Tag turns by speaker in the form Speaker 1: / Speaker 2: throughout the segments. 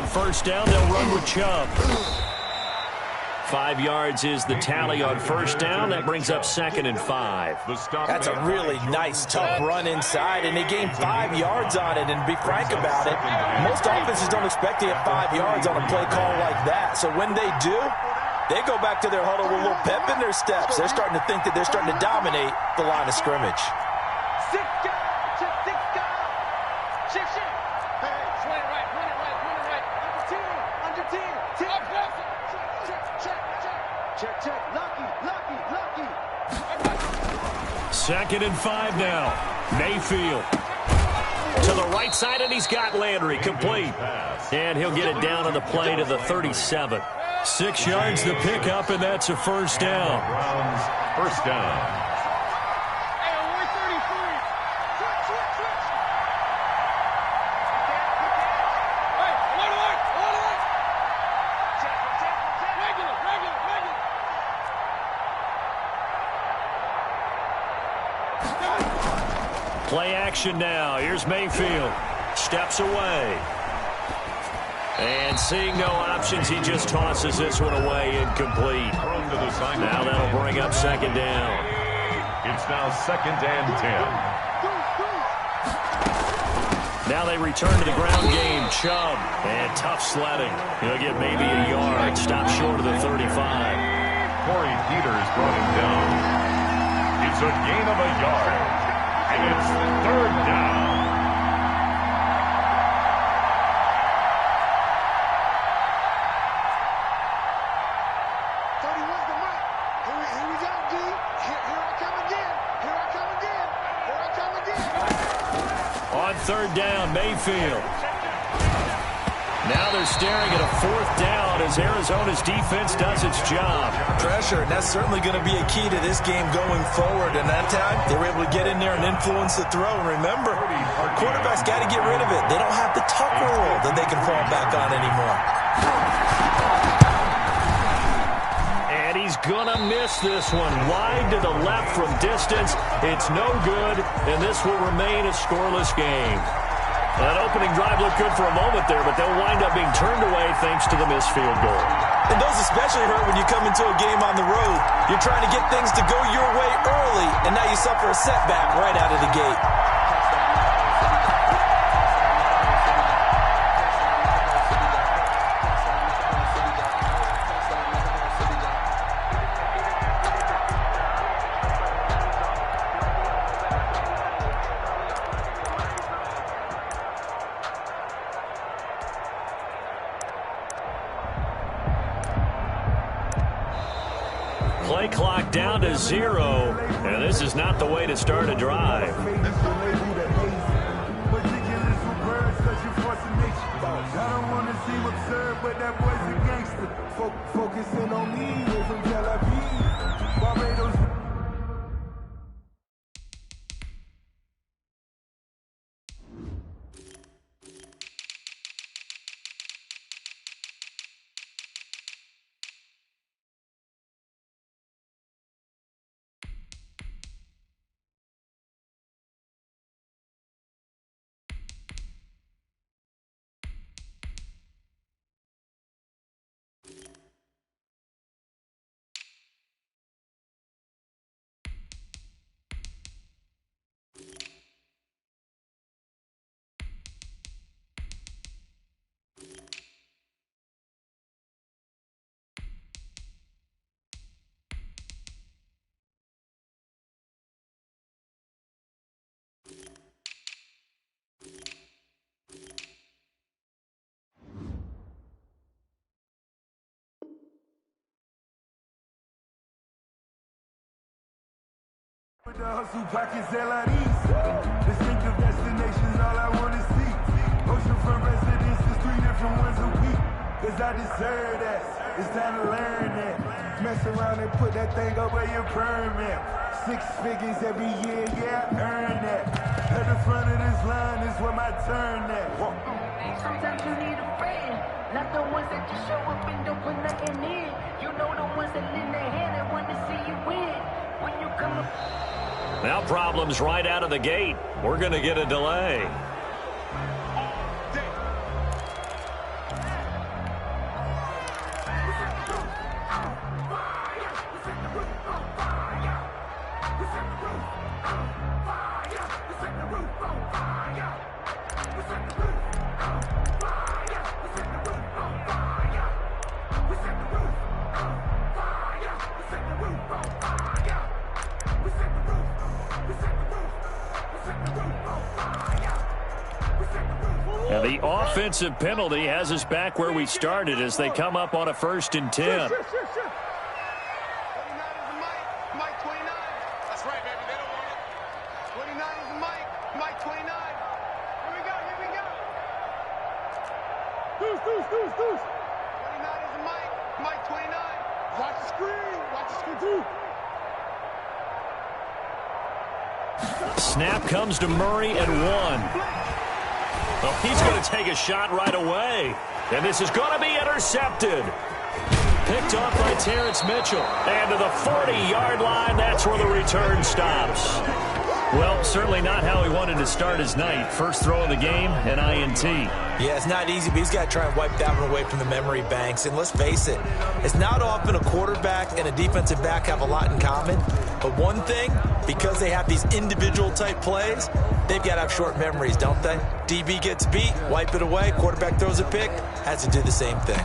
Speaker 1: first down. They'll run with Chubb. 5 yards is the tally on first down. That brings up 2nd and 5.
Speaker 2: That's a really nice, tough run inside, and they gained 5 yards on it. And to be frank about it, most offenses don't expect to get 5 yards on a play call like that. So when they do, they go back to their huddle with a little pep in their steps. They're starting to think that they're starting to dominate the line of scrimmage.
Speaker 1: Second and 5 now. Mayfield to the right side, and he's got Landry complete. And he'll get it down on the play to the 37. 6 yards the pickup, and that's a first down.
Speaker 3: First down.
Speaker 1: Play action now. Here's Mayfield. Steps away. And seeing no options, he just tosses this one away, incomplete. Now that'll bring up 2nd down.
Speaker 3: It's now 2nd and 10.
Speaker 1: Now they return to the ground game. Chubb, and tough sledding. He'll get maybe a yard. Stop short of the 35.
Speaker 3: Corey Peters brought him down. It's a gain of a yard. And it's 3rd down.
Speaker 1: On 3rd down, Mayfield. Now they're staring at a 4th down as Arizona's defense does its job.
Speaker 2: Pressure, and that's certainly going to be a key to this game going forward. And that time, they were able to get in there and influence the throw. And remember, quarterbacks got to get rid of it. They don't have the tuck rule that they can fall back on anymore.
Speaker 1: And he's going to miss this one. Wide to the left from distance. It's no good, and this will remain a scoreless game. That opening drive looked good for a moment there, but they'll wind up being turned away thanks to the missed field goal.
Speaker 2: And those especially hurt when you come into a game on the road. You're trying to get things to go your way early, and now you suffer a setback right out of the gate.
Speaker 1: Play clock down to 0, and this is not the way to start a drive.
Speaker 4: Focusing on me from Tel Aviv, Barbados. With the hustle pockets, LIDs. Distinctive destinations, all I want to see. Oceanfront residences, 3 different ones a week. Cause I deserve that. It's time to learn that. Mess around and put that thing over your permit. 6 figures every year, yeah, I earn that. At the front of this line is where my turn at.
Speaker 5: Sometimes you need a friend, not the ones that just show up and don't put nothing in. You know the ones that lend their hand and want to see you win. When you come up.
Speaker 1: Now problems right out of the gate. We're going to get a delay. offensive penalty has us back where we started as they come up on a 1st and 10. Snap comes to Murray at 1. Oh, he's going to take a shot right away. And this is going to be intercepted. Picked off by Terrence Mitchell. And to the 40-yard line, that's where the return stops. Well, certainly not how he wanted to start his night. First throw of the game, an INT.
Speaker 2: Yeah, it's not easy, but he's got to try and wipe that one away from the memory banks. And let's face it, it's not often a quarterback and a defensive back have a lot in common. But one thing, because they have these individual type plays, they've got to have short memories, don't they? DB gets beat, wipe it away. Quarterback throws a pick, has to do the same thing.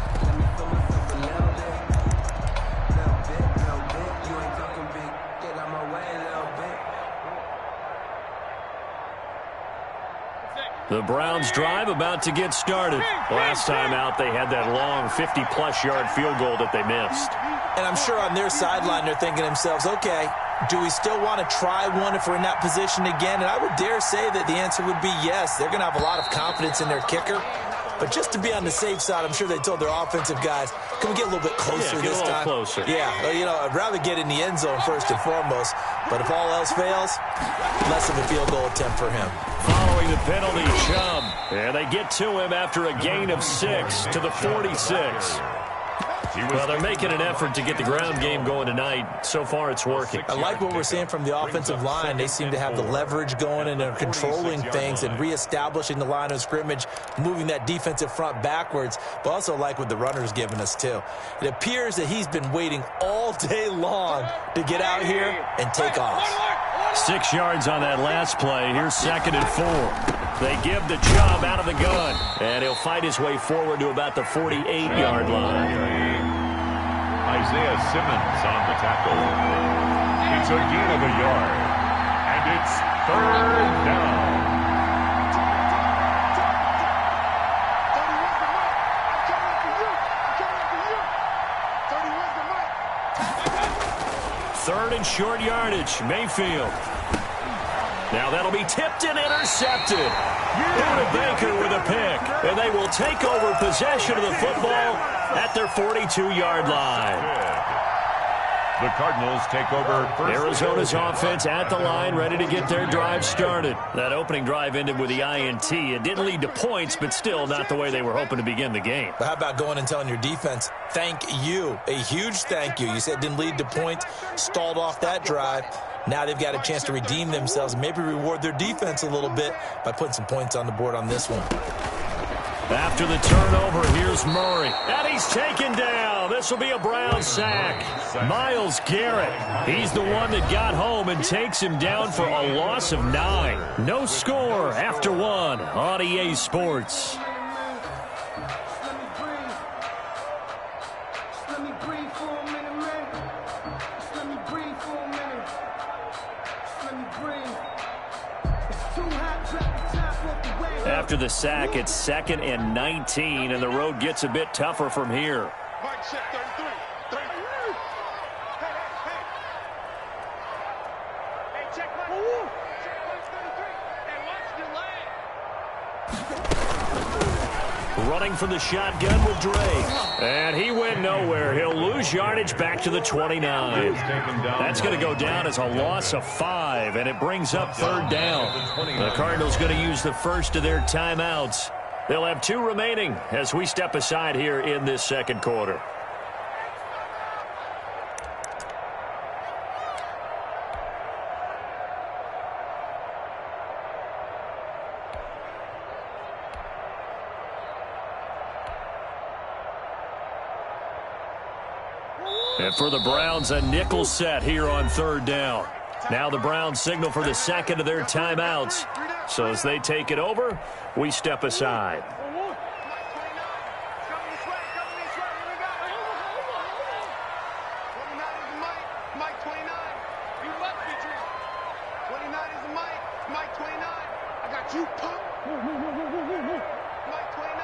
Speaker 1: The Browns drive about to get started. Last time out, they had that long 50-plus yard field goal that they missed.
Speaker 2: And I'm sure on their sideline, they're thinking to themselves, okay, do we still want to try one if we're in that position again? And I would dare say that the answer would be yes. They're going to have a lot of confidence in their kicker. But just to be on the safe side, I'm sure they told their offensive guys, can we get a little bit closer this time?
Speaker 1: Closer.
Speaker 2: Yeah, you know, I'd rather get in the end zone first and foremost. But if all else fails, less of a field goal attempt for him.
Speaker 1: Following the penalty, Chubb. And they get to him after a gain of 6 to the 46. Well, they're making an effort to get the ground game going tonight. So far, it's working.
Speaker 2: I like what we're seeing from the offensive line. They seem to have the leverage going and they're controlling things and reestablishing the line of scrimmage, moving that defensive front backwards, but also like what the runner's giving us, too. It appears that he's been waiting all day long to get out here and take off.
Speaker 1: 6 yards on that last play. Here's 2nd and 4. They give the Chubb out of the gun, and he'll fight his way forward to about the 48-yard line.
Speaker 3: Isaiah Simmons on the tackle. It's a gain of a yard, and it's 3rd down.
Speaker 1: Third and short yardage, Mayfield. Now that'll be tipped and intercepted. Buda Baker with a pick. And they will take over possession of the football at their 42-yard line.
Speaker 3: The Cardinals take over first.
Speaker 1: Arizona's offense at the line, ready to get their drive started. That opening drive ended with the INT. It didn't lead to points, but still not the way they were hoping to begin the game.
Speaker 2: But how about going and telling your defense, thank you, a huge thank you. You said it didn't lead to points, stalled off that drive. Now they've got a chance to redeem themselves and maybe reward their defense a little bit by putting some points on the board on this one.
Speaker 1: After the turnover, here's Murray. And he's taken down. This will be a Brown sack. Myles Garrett. He's the one that got home and takes him down for a loss of 9. No score after 1 on EA Sports. After the sack, it's 2nd and 19, and the road gets a bit tougher from here. Running from the shotgun with Drake. And he went nowhere. He'll lose yardage back to the 29. That's going to go down as a loss of 5, and it brings up 3rd down. The Cardinals going to use the first of their timeouts. They'll have 2 remaining as we step aside here in this 2nd quarter. And for the Browns, a nickel set here on 3rd down. Now the Browns signal for the 2nd of their timeouts. So as they take it over, we step aside.
Speaker 6: Mike 29. I got you, punk. Mike 29.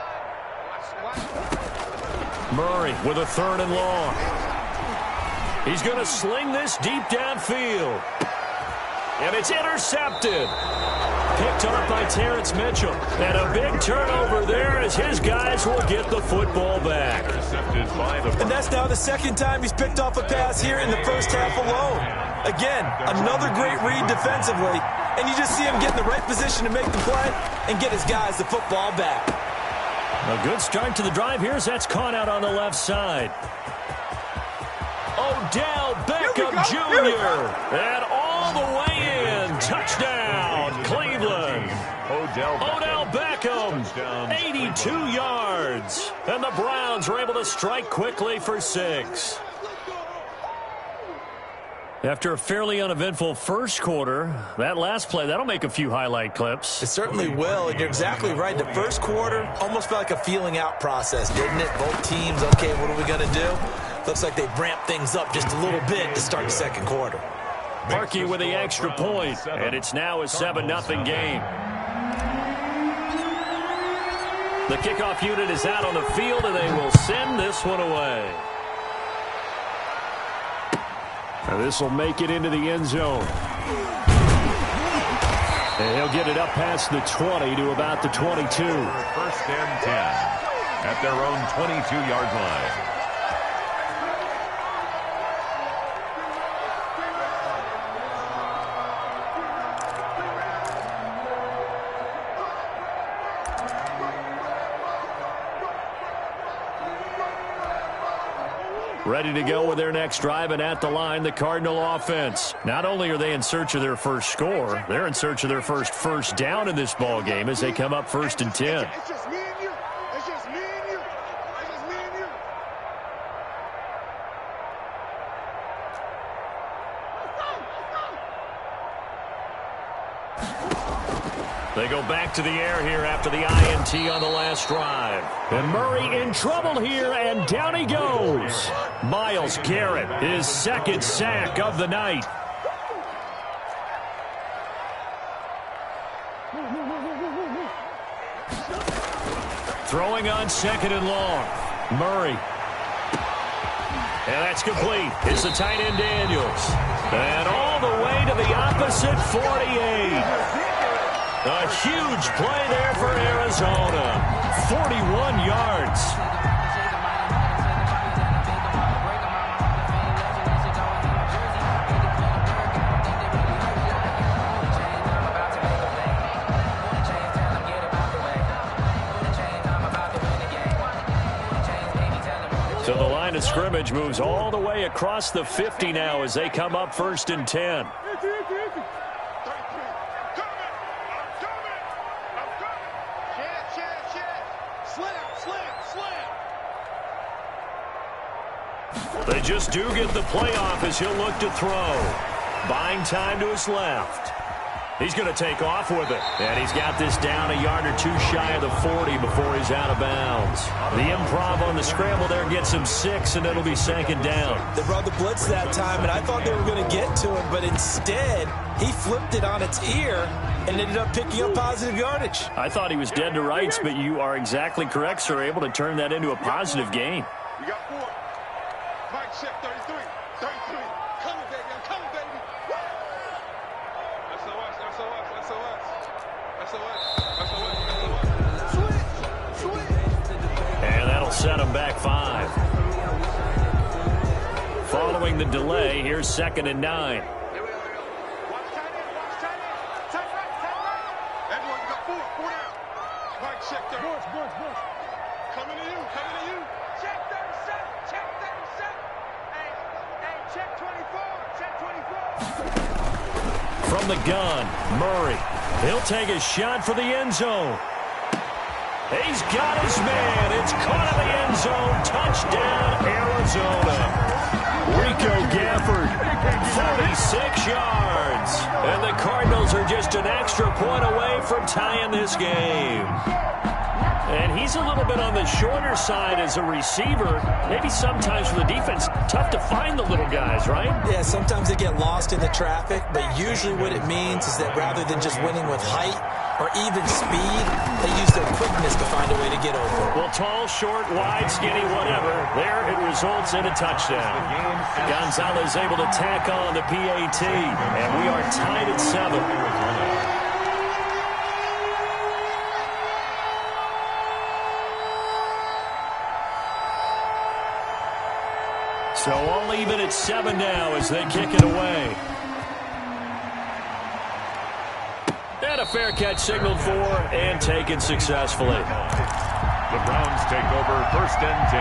Speaker 1: Murray with a 3rd and long. He's going to sling this deep downfield. And it's intercepted. Picked off by Terrence Mitchell. And a big turnover there as his guys will get the football back.
Speaker 2: And that's now the 2nd time he's picked off a pass here in the first half alone. Again, another great read defensively. And you just see him get in the right position to make the play and get his guys the football back.
Speaker 1: A good start to the drive here as that's caught out on the left side. Odell Beckham Jr. And all the way in. Touchdown, Cleveland. Odell Beckham, 82 yards. And the Browns were able to strike quickly for 6. After a fairly uneventful first quarter, that last play, that'll make a few highlight clips.
Speaker 2: It certainly will, and you're exactly right. The first quarter almost felt like a feeling out process, didn't it? Both teams, okay, what are we going to do? Looks like they ramped things up just a little bit to start the second quarter.
Speaker 1: Parkey with the extra point, and it's now a 7-0 game. The kickoff unit is out on the field, and they will send this one away. This will make it into the end zone. And he'll get it up past the 20 to about the 22.
Speaker 3: 1st and 10 at their own 22-yard line.
Speaker 1: Ready to go with their next drive, and at the line, the Cardinal offense. Not only are they in search of their first score, they're in search of their first down in this ball game as they come up 1st and 10.
Speaker 6: It's just me and you. It's just me and you. It's just me and you.
Speaker 1: They go back to the air here after the INT on the last drive. And Murray in trouble here, and down he goes. Myles Garrett, his 2nd sack of the night. Throwing on 2nd and long. Murray. And that's complete. It's the tight end Daniels. And all the way to the opposite 48. A huge play there for Arizona. 41 yards. So the line of scrimmage moves all the way across the 50 now as they come up 1st and 10. They just do get the playoff as he'll look to throw. Buying time to his left. He's going to take off with it. And he's got this down a yard or two shy of the 40 before he's out of bounds. The improv on the scramble there gets him 6, and it'll be 2nd down.
Speaker 2: They brought the blitz that time, and I thought they were going to get to him, but instead he flipped it on its ear and ended up picking up positive yardage.
Speaker 1: I thought he was dead to rights, but you are exactly correct, sir. Able to turn that into a positive gain.
Speaker 6: We got 4. Mike check 33. 33. Coming, baby. I'm coming, baby. SOS. SOS. SOS. SOS. SOS. Switch.
Speaker 1: And that'll set him back 5. Following the delay, here's 2nd and 9. From the gun, Murray. He'll take a shot for the end zone. He's got his man. It's caught in the end zone. Touchdown, Arizona. Rico Gafford, 46 yards. And the Cardinals are just an extra point away from tying this game. And he's a little bit on the shorter side as a receiver. Maybe sometimes for the defense, tough to find the little guys, right?
Speaker 2: Yeah, sometimes they get lost in the traffic, but usually what it means is that rather than just winning with height, or even speed, they use their quickness to find a way to get open.
Speaker 1: Well, tall, short, wide, skinny, whatever, there it results in a touchdown. Gonzalez able to tack on the PAT, and we are tied at 7. So all even at 7 now as they kick it away. And a fair catch signaled for and taken successfully.
Speaker 3: The Browns take over 1st and 10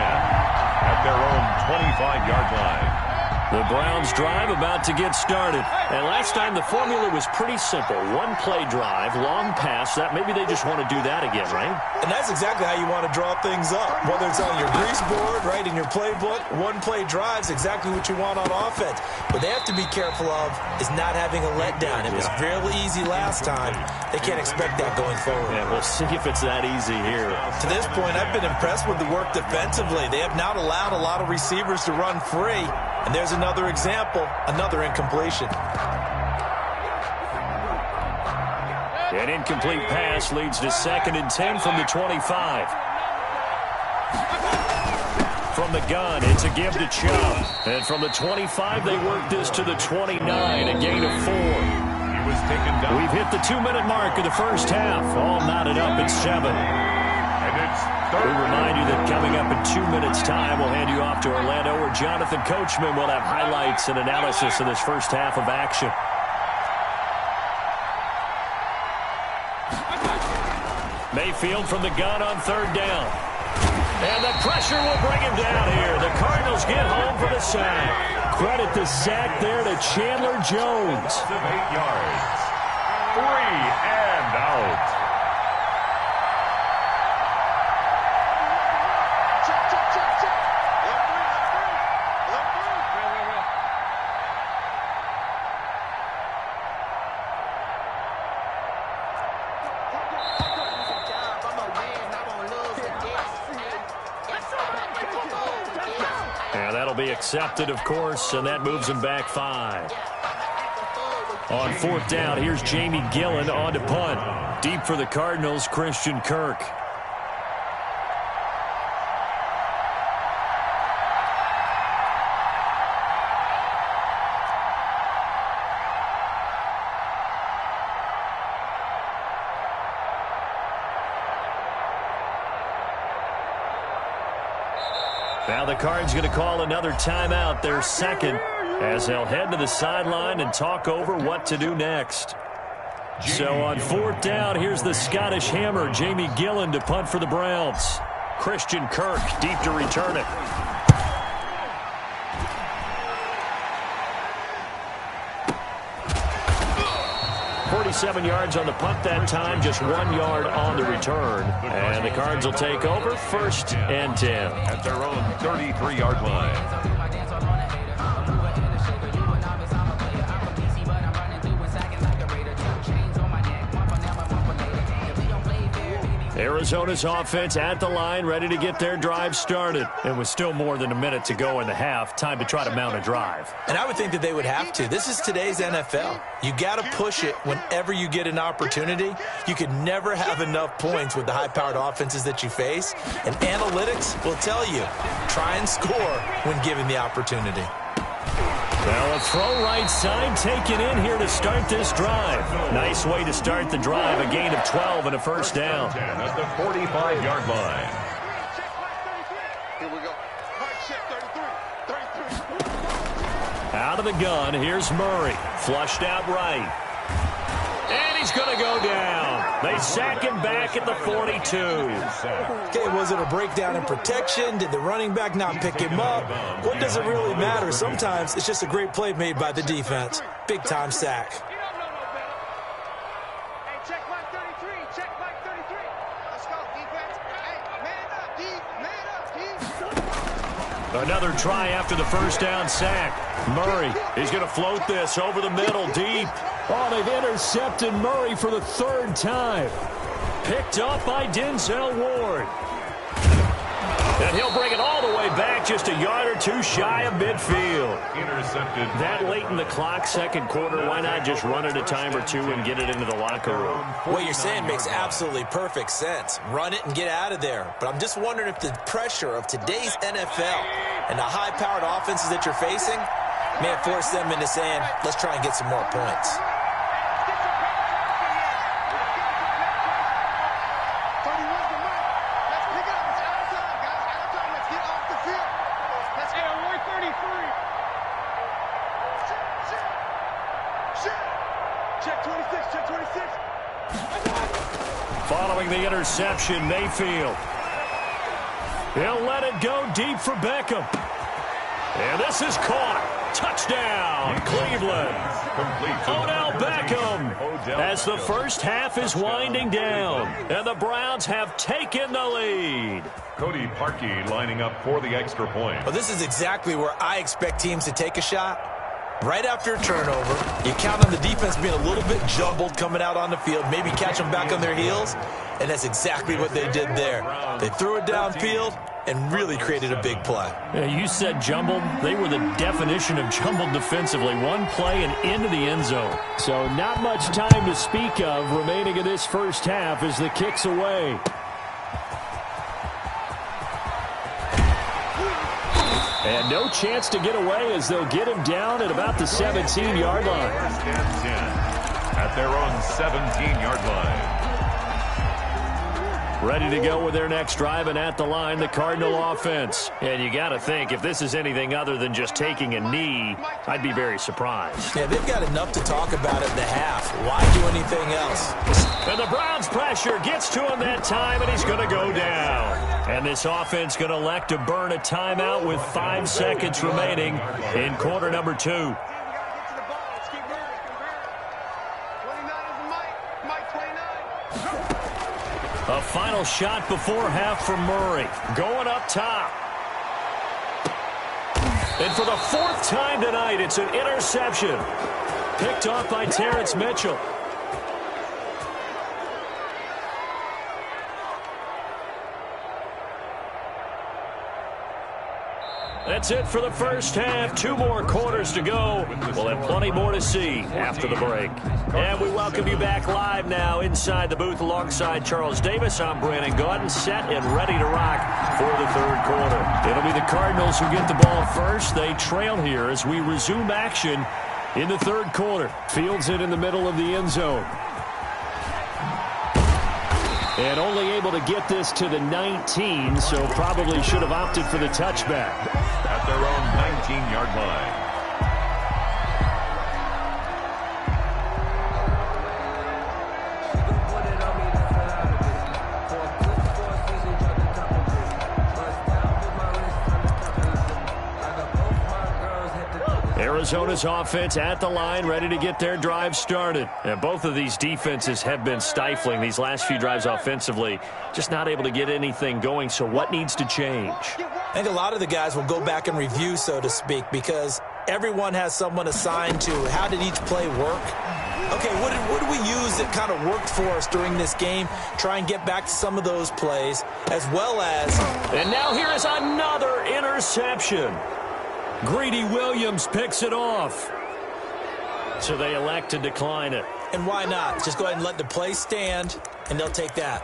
Speaker 3: at their own 25-yard line.
Speaker 1: The Browns drive about to get started. And last time the formula was pretty simple. One-play drive, long pass. That maybe they just want to do that again, right?
Speaker 2: And that's exactly how you want to draw things up. Whether it's on your grease board, right, in your playbook, one-play drive's exactly what you want on offense. What they have to be careful of is not having a letdown. It was fairly easy last time. They can't expect that going forward.
Speaker 1: Yeah, we'll see if it's that easy here.
Speaker 2: To this point, I've been impressed with the work defensively. They have not allowed a lot of receivers to run free. And there's another example, another incompletion.
Speaker 1: An incomplete pass leads to 2nd and 10 from the 25. From the gun, it's a give to Chubb. And from the 25, they work this to the 29, a gain of 4.
Speaker 3: He was taken down.
Speaker 1: We've hit the 2-minute mark of the first half. All knotted up at 7.
Speaker 3: And it's
Speaker 1: We remind you that coming up in 2 minutes' time, we'll hand you off to Orlando, where Jonathan Coachman will have highlights and analysis of this first half of action. Mayfield from the gun on 3rd down. And the pressure will bring him down here. The Cardinals get home for the sack. Credit the sack there to Chandler Jones.
Speaker 3: 8 yards. 3 and out.
Speaker 1: Be accepted, of course, and that moves him back 5. On 4th down, here's Jamie Gillen on to punt. Deep for the Cardinals, Christian Kirk. Now the Cards going to call another timeout, their 2nd, as they'll head to the sideline and talk over what to do next. So on 4th down, here's the Scottish Hammer, Jamie Gillen, to punt for the Browns. Christian Kirk deep to return it. .47 yards on the punt that time, just 1 yard on the return. And the Cards will take over 1st and 10.
Speaker 3: At their own 33-yard line.
Speaker 1: Arizona's offense at the line, ready to get their drive started. And with still more than a minute to go in the half, time to try to mount a drive.
Speaker 2: And I would think that they would have to. This is today's NFL. You got to push it whenever you get an opportunity. You can never have enough points with the high-powered offenses that you face. And analytics will tell you, try and score when given the opportunity.
Speaker 1: Well, a throw right side taken in here to start this drive. Nice way to start the drive. A gain of 12 and a 1st down.
Speaker 3: At the 45-yard line.
Speaker 6: Here we go. Hard check, 33.
Speaker 1: Out of the gun, here's Murray. Flushed out right. And he's going to go down. They sack him back at the 42.
Speaker 2: Okay, was it a breakdown in protection? Did the running back not pick him up? What does it really matter? Sometimes it's just a great play made by the defense. Big-time sack.
Speaker 6: Hey, check mark 33. Check mark 33. Let's go, defense. Hey, man up, D. Man up, D.
Speaker 1: Another try after the 1st down sack. Murray, he's going to float this over the middle, deep. Oh, they've intercepted Murray for the 3rd time. Picked up by Denzel Ward. And he'll bring it all the way back just a yard or two shy of midfield.
Speaker 3: Intercepted.
Speaker 1: That late in the clock, second quarter, why not just run it a time or two and get it into the locker room?
Speaker 2: What you're saying makes absolutely perfect sense. Run it and get out of there. But I'm just wondering if the pressure of today's NFL and the high-powered offenses that you're facing may have forced them into saying, let's try and get some more points.
Speaker 1: Following the interception, Mayfield. He'll let it go deep for Beckham. And this is caught. Touchdown, Cleveland. Odell Beckham as the first half is winding down. And the Browns have taken the lead.
Speaker 3: Cody Parkey lining up for the extra point.
Speaker 2: Well, this is exactly where I expect teams to take a shot. Right after a turnover, you count on the defense being a little bit jumbled coming out on the field, maybe catch them back on their heels, and that's exactly what they did there. They threw it downfield and really created a big play.
Speaker 1: Yeah, you said jumbled. They were the definition of jumbled defensively. One play and into the end zone. So not much time to speak of remaining in this first half as the kick's away. And no chance to get away as they'll get him down at about the 17-yard line.
Speaker 3: First and 10 at their own 17-yard line.
Speaker 1: Ready to go with their next drive, and at the line, the Cardinal offense. And you got to think, if this is anything other than just taking a knee, I'd be very surprised.
Speaker 2: Yeah, they've got enough to talk about at the half. Why do anything else?
Speaker 1: And the Browns pressure gets to him that time, and he's going to go down. And this offense going to elect to burn a timeout with 5 seconds remaining in quarter number 2. A final shot before half from Murray. Going up top. And for the 4th time tonight, it's an interception. Picked off by Terrence Mitchell. That's it for the first half. 2 more quarters to go. We'll have plenty more to see after the break. And we welcome you back live now inside the booth alongside Charles Davis. I'm Brandon Gaudin, set and ready to rock for the 3rd quarter. It'll be the Cardinals who get the ball first. They trail here as we resume action in the 3rd quarter. Fields it in the middle of the end zone. And only able to get this to the 19, so probably should have opted for the touchback.
Speaker 3: At their own 19-yard line.
Speaker 1: Arizona's offense at the line, ready to get their drive started. And both of these defenses have been stifling these last few drives offensively. Just not able to get anything going, so what needs to change?
Speaker 2: I think a lot of the guys will go back and review, so to speak, because everyone has someone assigned to how did each play work. Okay, what did we use that kind of worked for us during this game? Try and get back to some of those plays, as well as...
Speaker 1: And now here is another interception. Greedy Williams picks it off. So they elect to decline it.
Speaker 2: And why not? Just go ahead and let the play stand, and they'll take that.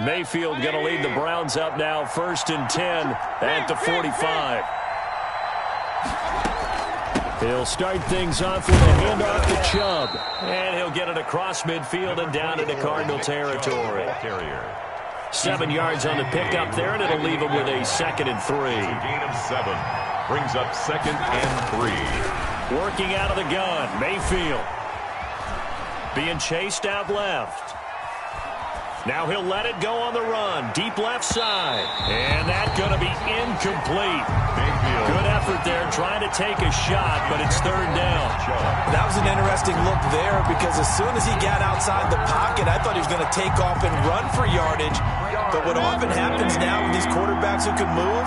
Speaker 1: Mayfield going to lead the Browns up now, 1st and 10 at the 45. He'll start things off with a handoff to Chubb. And he'll get it across midfield and down into Cardinal territory. 7 yards on the pickup there, and it'll leave him with a 2nd and 3.
Speaker 3: Gain of 7. Brings up 2nd and 3.
Speaker 1: Working out of the gun, Mayfield. Being chased out left. Now he'll let it go on the run. Deep left side. And that's going to be incomplete. Good effort there trying to take a shot, but it's 3rd down.
Speaker 2: That was an interesting look there because as soon as he got outside the pocket, I thought he was going to take off and run for yardage. But what often happens now with these quarterbacks who can move,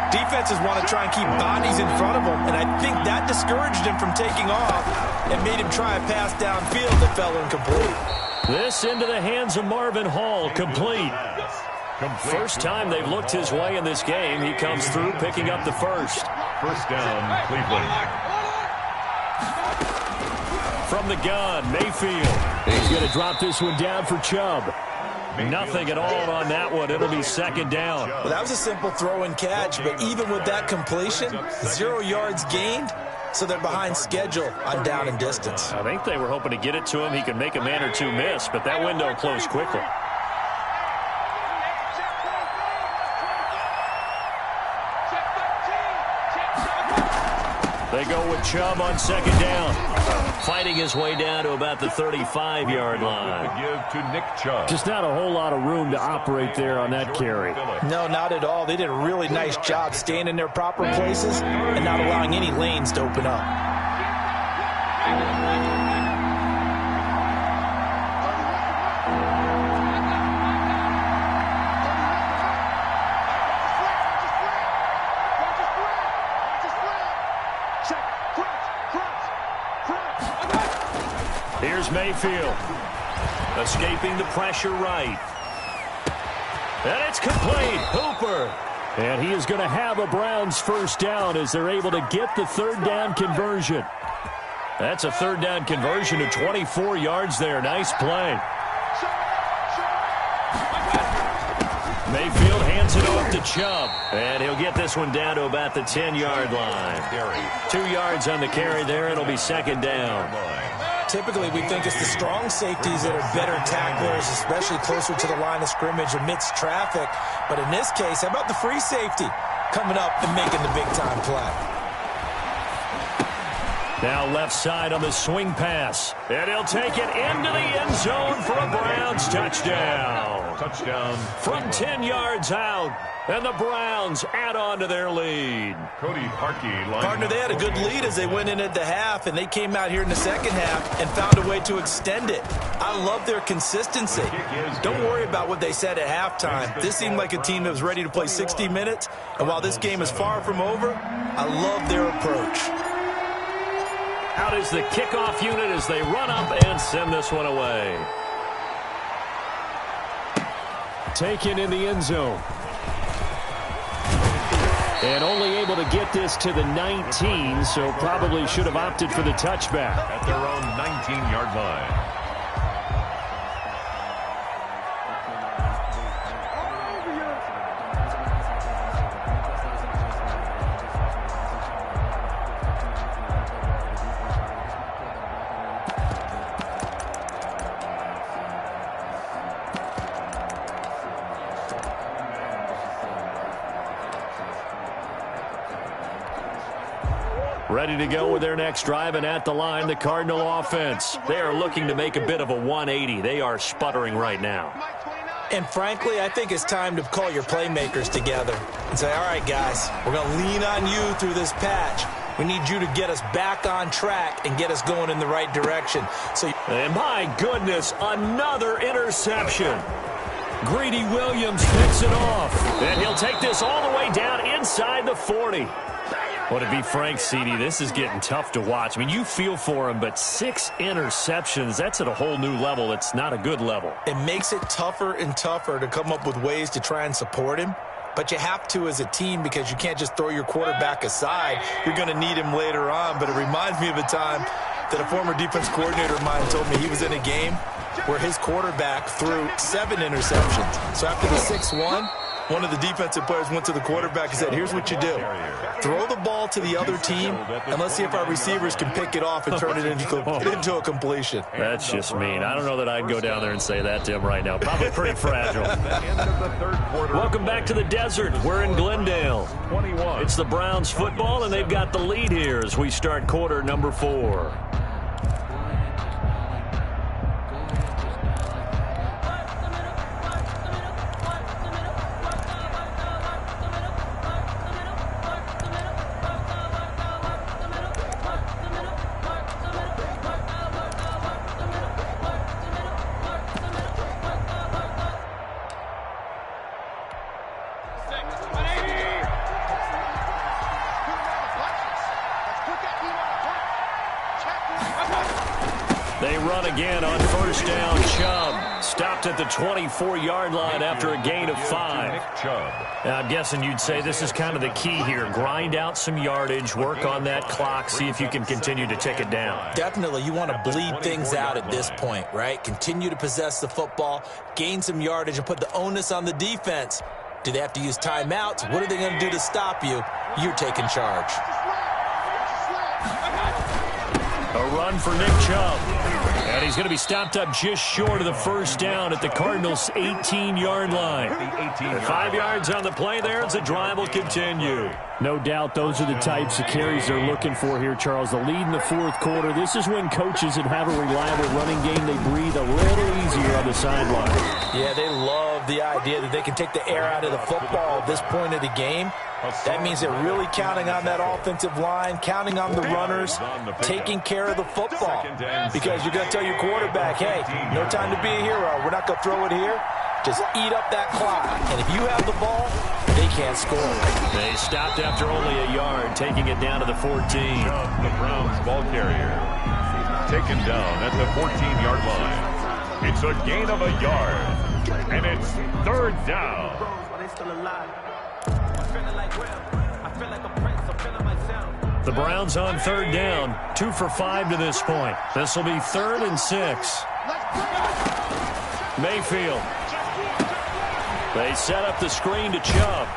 Speaker 2: defenses want to try and keep bodies in front of them, and I think that discouraged him from taking off and made him try a pass downfield that fell incomplete.
Speaker 1: This into the hands of Marvin Hall, complete. First time they've looked his way in this game. He comes through, picking up the first.
Speaker 3: First down, Cleveland.
Speaker 1: From the gun, Mayfield. He's going to drop this one down for Chubb. Nothing at all on that one. It'll be second down.
Speaker 2: Well, that was a simple throw and catch, but even with that completion, 0 yards gained, so they're behind schedule on down and distance.
Speaker 1: I think they were hoping to get it to him. He could make a man or two miss, but that window closed quickly. They go with Chubb on second down. Fighting his way down to about the 35-yard line.
Speaker 3: Give to Nick Chubb.
Speaker 1: Just not a whole lot of room to operate there on that carry.
Speaker 2: No, not at all. They did a really nice job staying in their proper places and not allowing any lanes to open up.
Speaker 1: Here's Mayfield. Escaping the pressure right. And it's complete. Hooper. And he is going to have a Browns first down as they're able to get the third down conversion. That's a third down conversion to 24 yards there. Nice play. Mayfield hands it off to Chubb. And he'll get this one down to about the 10-yard line. 2 yards on the carry there. It'll be second down.
Speaker 2: Typically, we think it's the strong safeties that are better tacklers, especially closer to the line of scrimmage amidst traffic. But in this case, how about the free safety coming up and making the big-time play?
Speaker 1: Now left side on the swing pass. And he'll take it into the end zone for a Browns touchdown.
Speaker 3: Touchdown.
Speaker 1: From 10 yards out. And the Browns add on to their lead.
Speaker 3: Cody Parkey.
Speaker 2: Partner, they had a good lead as they went in at the half, and they came out here in the second half and found a way to extend it. I love their consistency. Don't worry about what they said at halftime. This seemed like a team that was ready to play 60 minutes, and while this game is far from over, I love their approach.
Speaker 1: Out is the kickoff unit as they run up and send this one away. Taken in the end zone. And only able to get this to the 19, so probably should have opted for the touchback.
Speaker 3: At their own 19-yard line.
Speaker 1: Ready to go with their next drive, and at the line, the Cardinal offense. They are looking to make a bit of a 180. They are sputtering right now.
Speaker 2: And frankly, I think it's time to call your playmakers together and say, all right, guys, we're going to lean on you through this patch. We need you to get us back on track and get us going in the right direction.
Speaker 1: And my goodness, another interception. Greedy Williams picks it off. And he'll take this all the way down inside the 40. Well, to be frank, CD, this is getting tough to watch. I mean, you feel for him, but 6 interceptions, that's at a whole new level. It's not a good level.
Speaker 2: It makes it tougher and tougher to come up with ways to try and support him. But you have to as a team because you can't just throw your quarterback aside. You're going to need him later on. But it reminds me of a time that a former defense coordinator of mine told me he was in a game where his quarterback threw 7 interceptions. So after the 6th one of the defensive players went to the quarterback and said, here's what you do. Throw the ball to the other team, and let's see if our receivers can pick it off and turn it into a completion.
Speaker 1: That's just mean. I don't know that I'd go down there and say that to him right now. Probably pretty fragile. Welcome back to the desert. We're in Glendale. It's the Browns football, and they've got the lead here as we start quarter number 4. They run again on first down. Chubb stopped at the 24-yard line after a gain of 5. Now, I'm guessing you'd say this is kind of the key here. Grind out some yardage, work on that clock, see if you can continue to tick it down.
Speaker 2: Definitely, you want to bleed things out at this point, right? Continue to possess the football, gain some yardage, and put the onus on the defense. Do they have to use timeouts? What are they going to do to stop you? You're taking charge.
Speaker 1: A run for Nick Chubb. And he's going to be stopped up just short of the first down at the Cardinals' 18-yard line. 5 yards on the play there as the drive will continue.
Speaker 7: No doubt those are the types of carries they're looking for here, Charles. The lead in the fourth quarter. This is when coaches that have a reliable running game, they breathe a little easier on the sideline.
Speaker 2: Yeah, they love the idea that they can take the air out of the football at this point of the game. That means they're really counting on that offensive line, counting on the runners, taking care of the football. Because you're going to tell your quarterback, hey, no time to be a hero. We're not going to throw it here. Just eat up that clock. And if you have the ball, they can't score.
Speaker 1: They stopped after only a yard, taking it down to the 14.
Speaker 3: The Browns ball carrier taken down at the 14-yard line. It's a gain of a yard, and it's third down.
Speaker 1: The Browns on third down, 2 for 5 to this point. This will be 3rd and 6. Mayfield. They set up the screen to Chubb.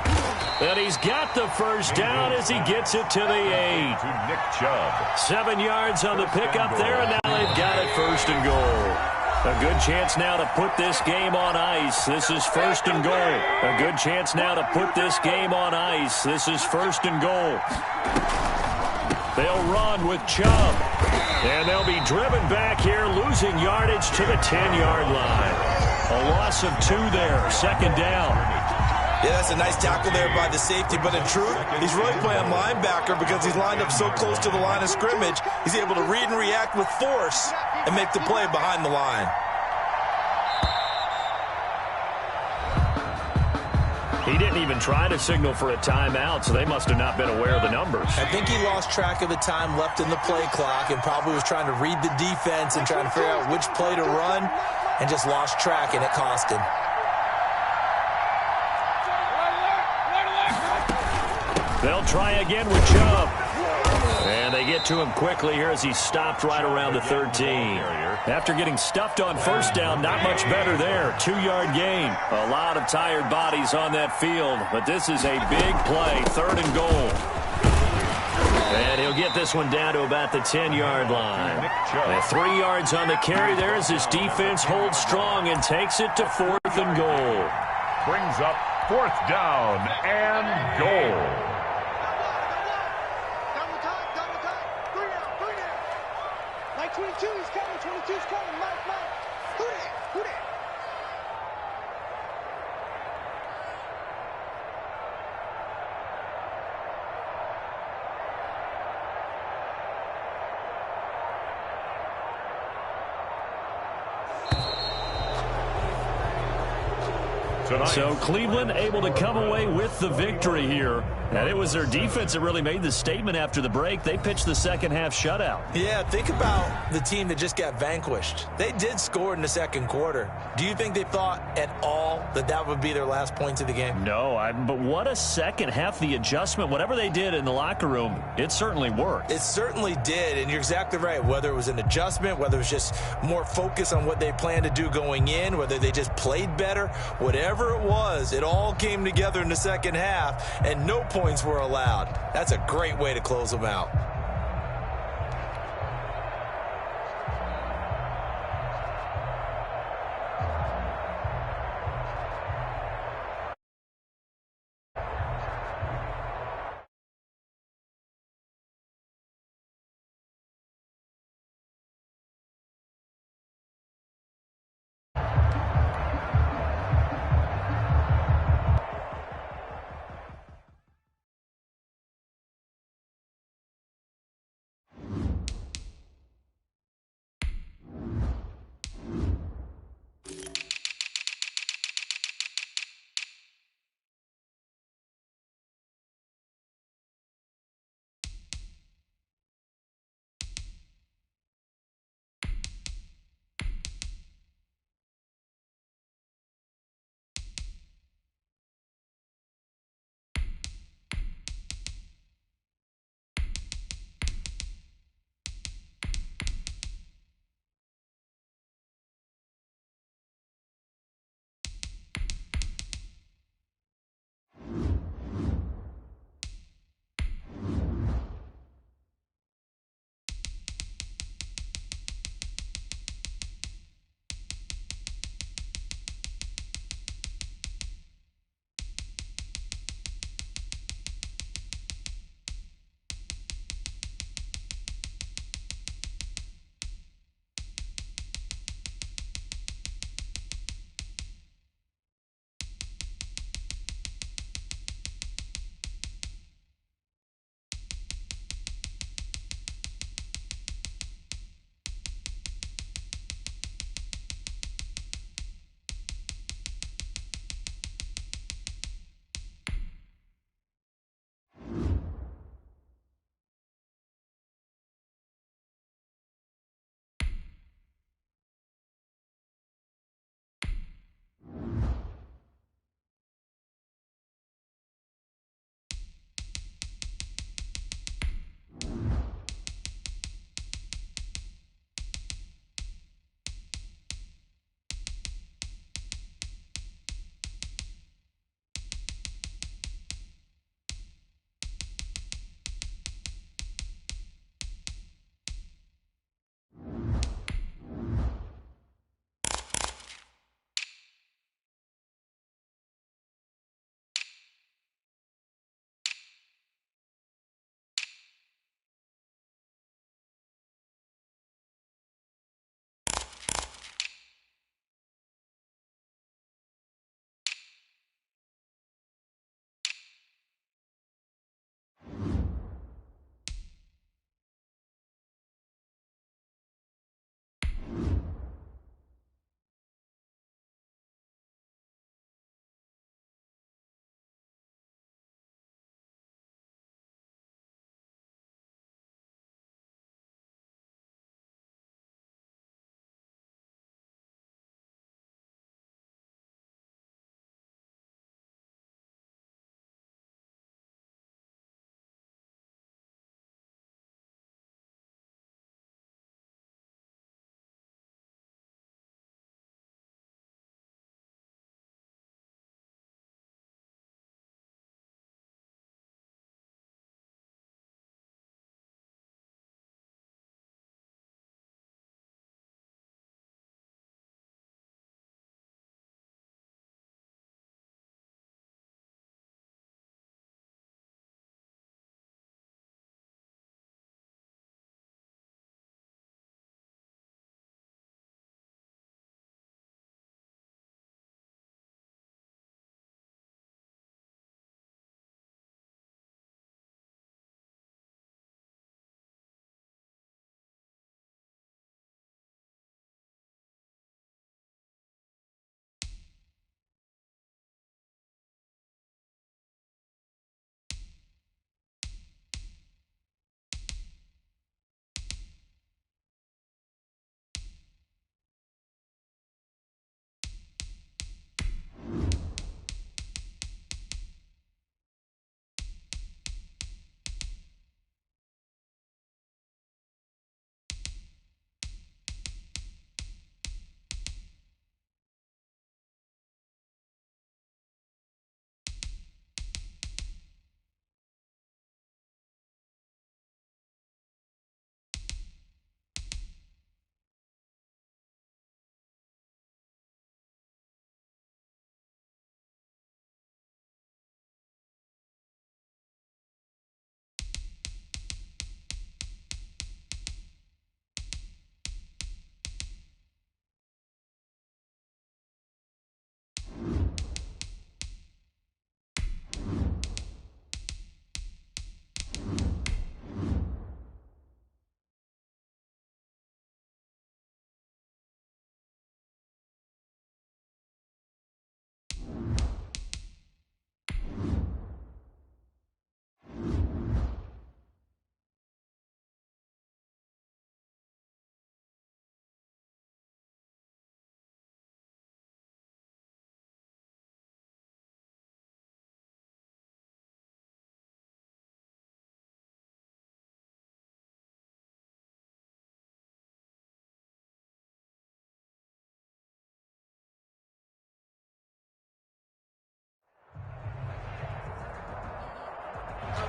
Speaker 1: And he's got the first down as he gets it to the 8.
Speaker 3: To Nick Chubb.
Speaker 1: 7 yards on the pickup there, and now they've got it 1st and goal. A good chance now to put this game on ice. This is 1st and goal. A good chance now to put this game on ice. This is 1st and goal. They'll run with Chubb. And they'll be driven back here, losing yardage to the 10-yard line. A loss of 2 there, 2nd down.
Speaker 2: Yeah, that's a nice tackle there by the safety, but in truth, he's really playing linebacker because he's lined up so close to the line of scrimmage. He's able to read and react with force and make the play behind the line.
Speaker 1: He didn't even try to signal for a timeout, so they must have not been aware of the numbers.
Speaker 2: I think he lost track of the time left in the play clock and probably was trying to read the defense and trying to figure out which play to run and just lost track, and it cost him.
Speaker 1: They'll try again with Chubb. And they get to him quickly here as he stopped right around the 13. After getting stuffed on first down, not much better there. 2-yard gain. A lot of tired bodies on that field, but this is a big play. 3rd and goal. And he'll get this one down to about the 10-yard line. And 3 yards on the carry there as his defense holds strong and takes it to 4th and goal.
Speaker 3: Brings up 4th down and goal.
Speaker 6: Double time. 3 down. Like 22, he's coming. 22's coming. Mike. Who that?
Speaker 1: So Cleveland able to come away with the victory here. And it was their defense that really made the statement after the break. They pitched the second half shutout.
Speaker 2: Yeah, think about the team that just got vanquished. They did score in the second quarter. Do you think they thought at all that that would be their last points of the game?
Speaker 1: No, but what a second half. The adjustment, whatever they did in the locker room, it certainly worked.
Speaker 2: It certainly did, and you're exactly right. Whether it was an adjustment, whether it was just more focus on what they planned to do going in, whether they just played better, whatever it was, it all came together in the second half, and no points were allowed. That's a great way to close them out.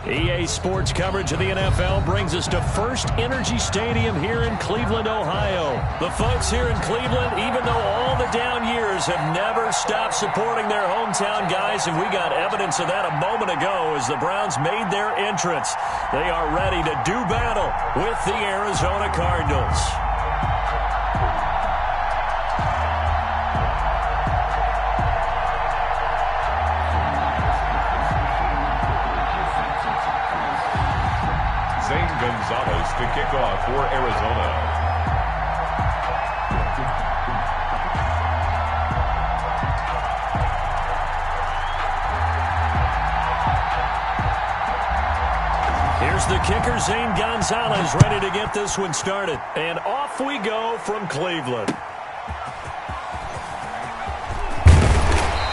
Speaker 1: EA Sports coverage of the NFL brings us to First Energy Stadium here in Cleveland, Ohio. The folks here in Cleveland, even though all the down years, have never stopped supporting their hometown guys, and we got evidence of that a moment ago as the Browns made their entrance. They are ready to do battle with the Arizona Cardinals.
Speaker 3: Gonzalez to kick off for Arizona.
Speaker 1: Here's the kicker, Zane Gonzalez, ready to get this one started. And off we go from Cleveland.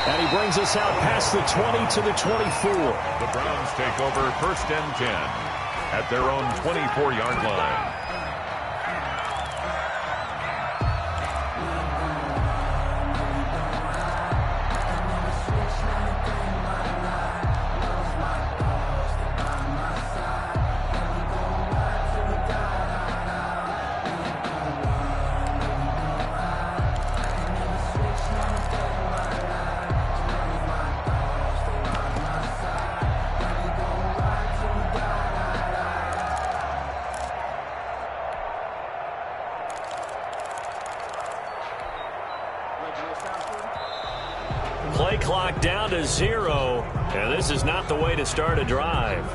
Speaker 1: And he brings us out past the 20 to the 24.
Speaker 3: The Browns take over 1st and 10. At their own 24-yard line.
Speaker 1: Play clock down to 0, and this is not the way to start a drive.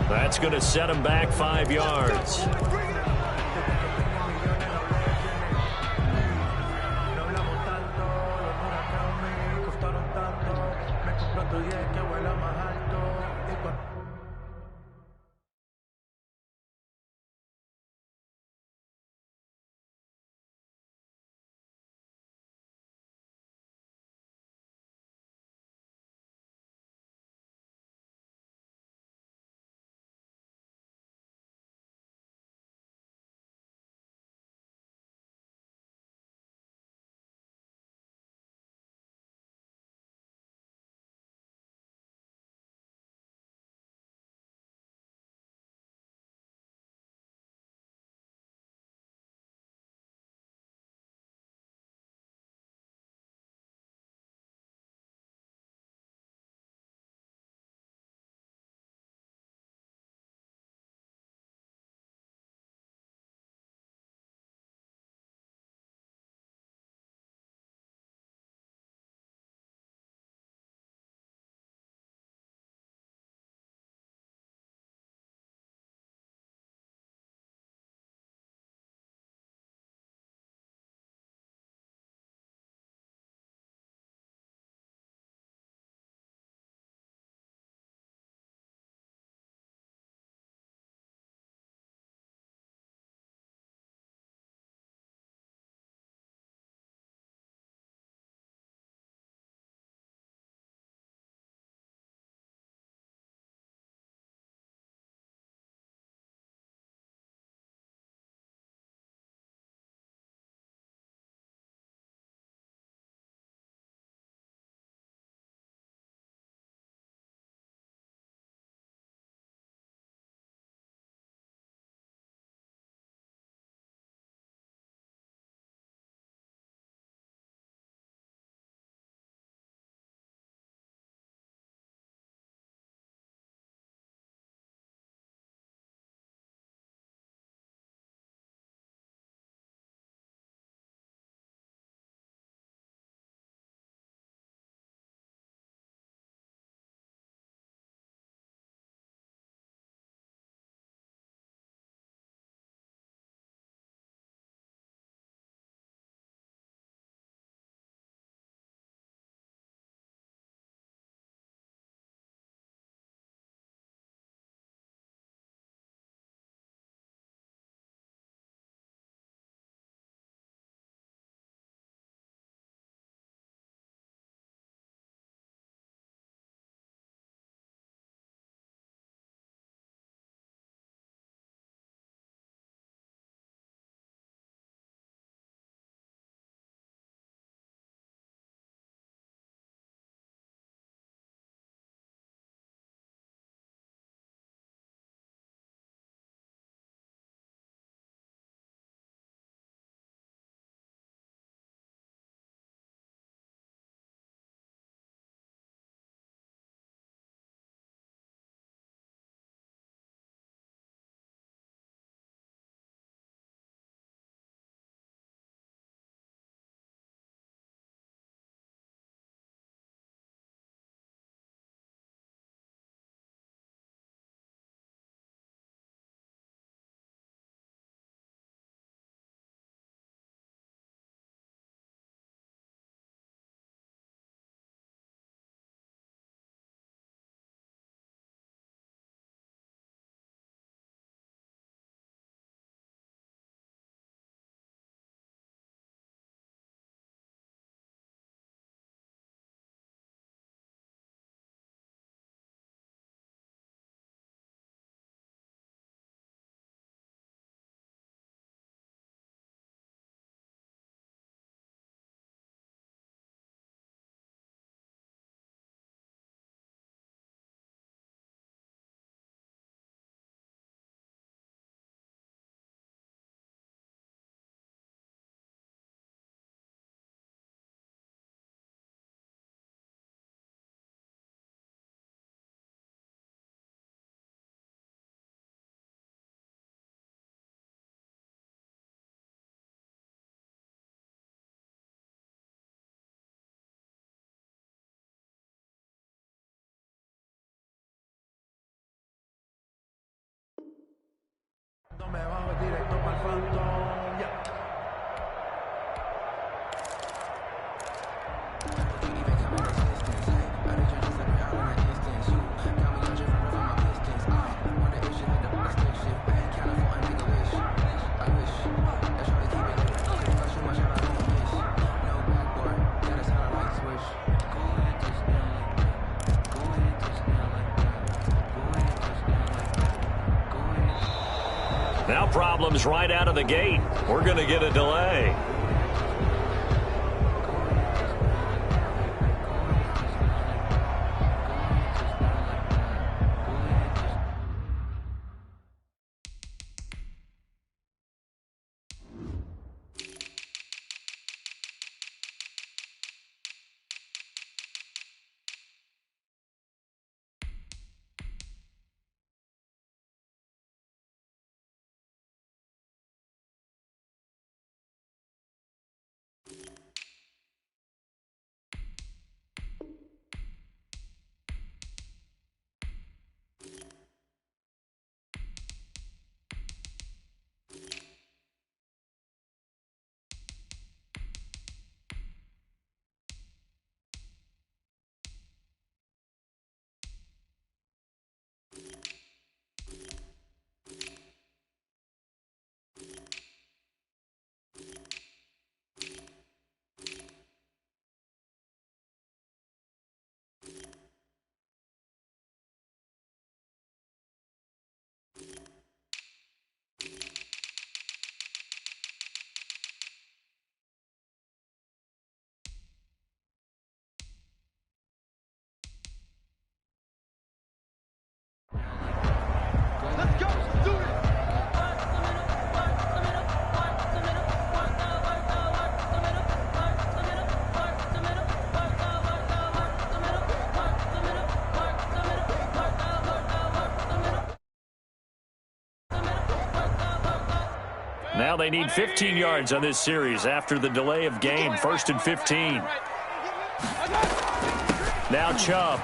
Speaker 1: That's going to set him back 5 yards. Now problems right out of the gate. We're going to get a delay.
Speaker 6: Let's go. Do it.
Speaker 1: Now they need 15 yards on this series after the delay of game. 1st and 15. Now Chubb.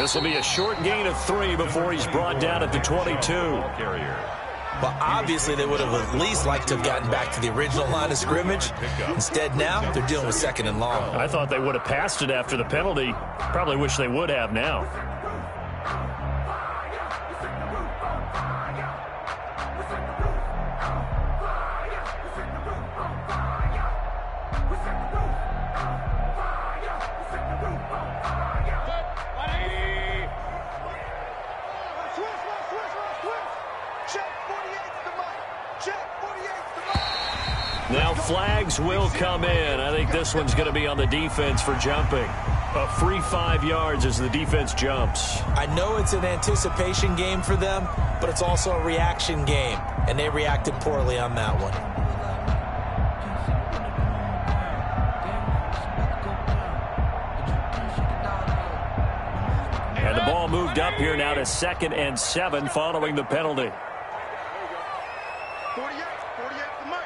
Speaker 1: This will be a short gain of 3 before he's brought down at the 22.
Speaker 2: Well, obviously they would have at least liked to have gotten back to the original line of scrimmage. Instead now they're dealing with 2nd and long.
Speaker 1: I thought they would have passed it after the penalty. Probably wish they would have now. Now flags will come in. I think this one's going to be on the defense for jumping. A free 5 yards as the defense jumps.
Speaker 2: I know it's an anticipation game for them, but it's also a reaction game, and they reacted poorly on that one.
Speaker 1: And the ball moved up here now to 2nd and 7 following the penalty.
Speaker 6: 48 to Mike.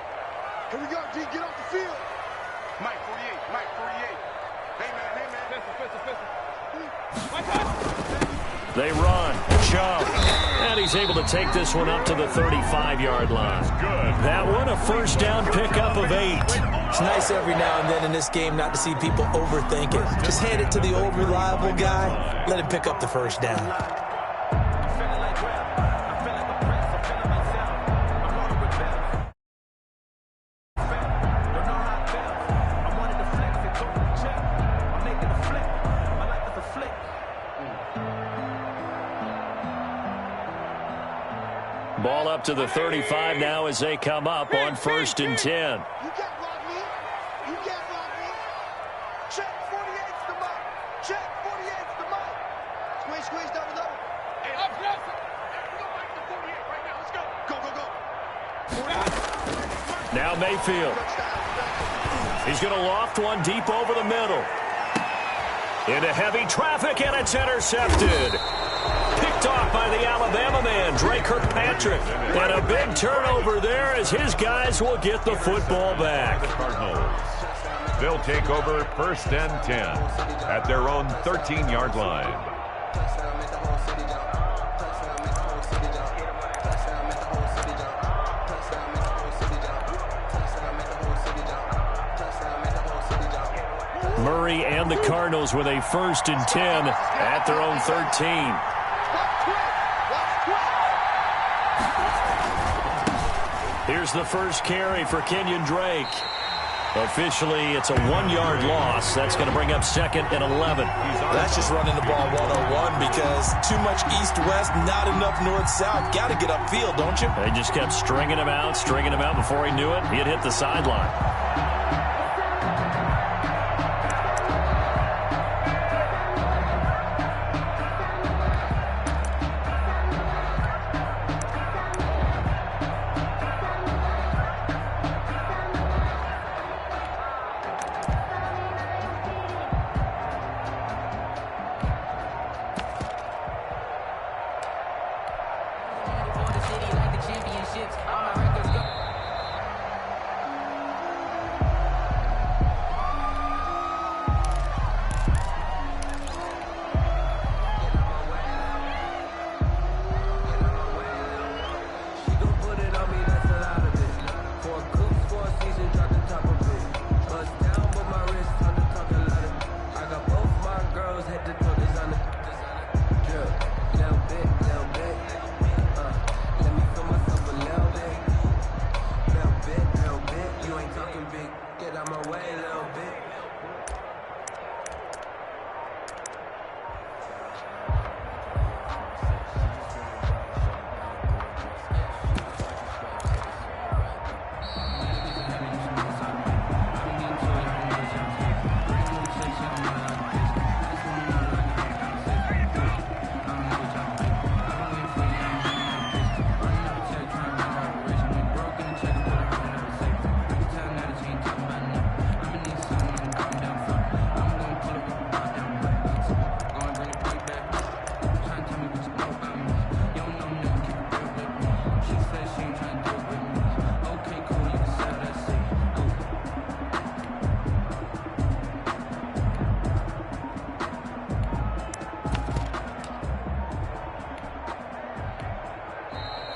Speaker 6: Here we go, G. Get off the field. Mike, 48. Hey, man. Listen.
Speaker 1: They run. Chubb. And he's able to take this one up to the 35-yard line. That one, a first down pickup of 8.
Speaker 2: It's nice every now and then in this game not to see people overthink it. Just hand it to the old reliable guy. Let him pick up the first down.
Speaker 1: Ball up to the 35 now as they come up on 1st and 10.
Speaker 6: You can't block me. Check 48's the Mike. Check 48's the Mike. Squeeze, double. Hey, I'm blessed. We're going to Mike the 48 right now. Let's go.
Speaker 1: Now Mayfield. He's going to loft one deep over the middle. Into heavy traffic, and it's intercepted. Picked off by the Alabama man, Dre Kirkpatrick. And a big turnover there as his guys will get the football back.
Speaker 3: They'll take over 1st and 10 at their own 13-yard line.
Speaker 1: Murray and the Cardinals with a 1st and 10 at their own 13. Here's the first carry for Kenyon Drake. Officially, it's a 1-yard loss. That's going to bring up 2nd and 11.
Speaker 2: That's just running the ball 101 because too much east-west, not enough north-south. Got to get upfield, don't you?
Speaker 1: They just kept stringing him out before he knew it. He had hit the sideline.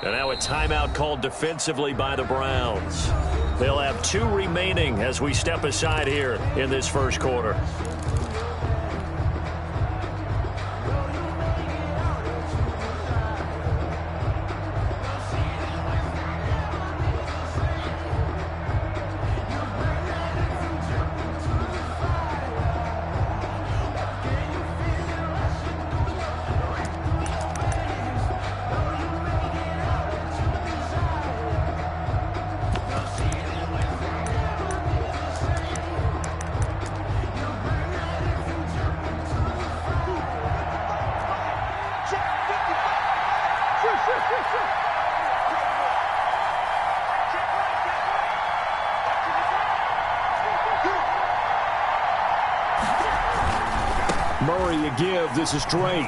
Speaker 1: And now a timeout called defensively by the Browns. They'll have 2 remaining as we step aside here in this first quarter. Murray a give. This is Drake.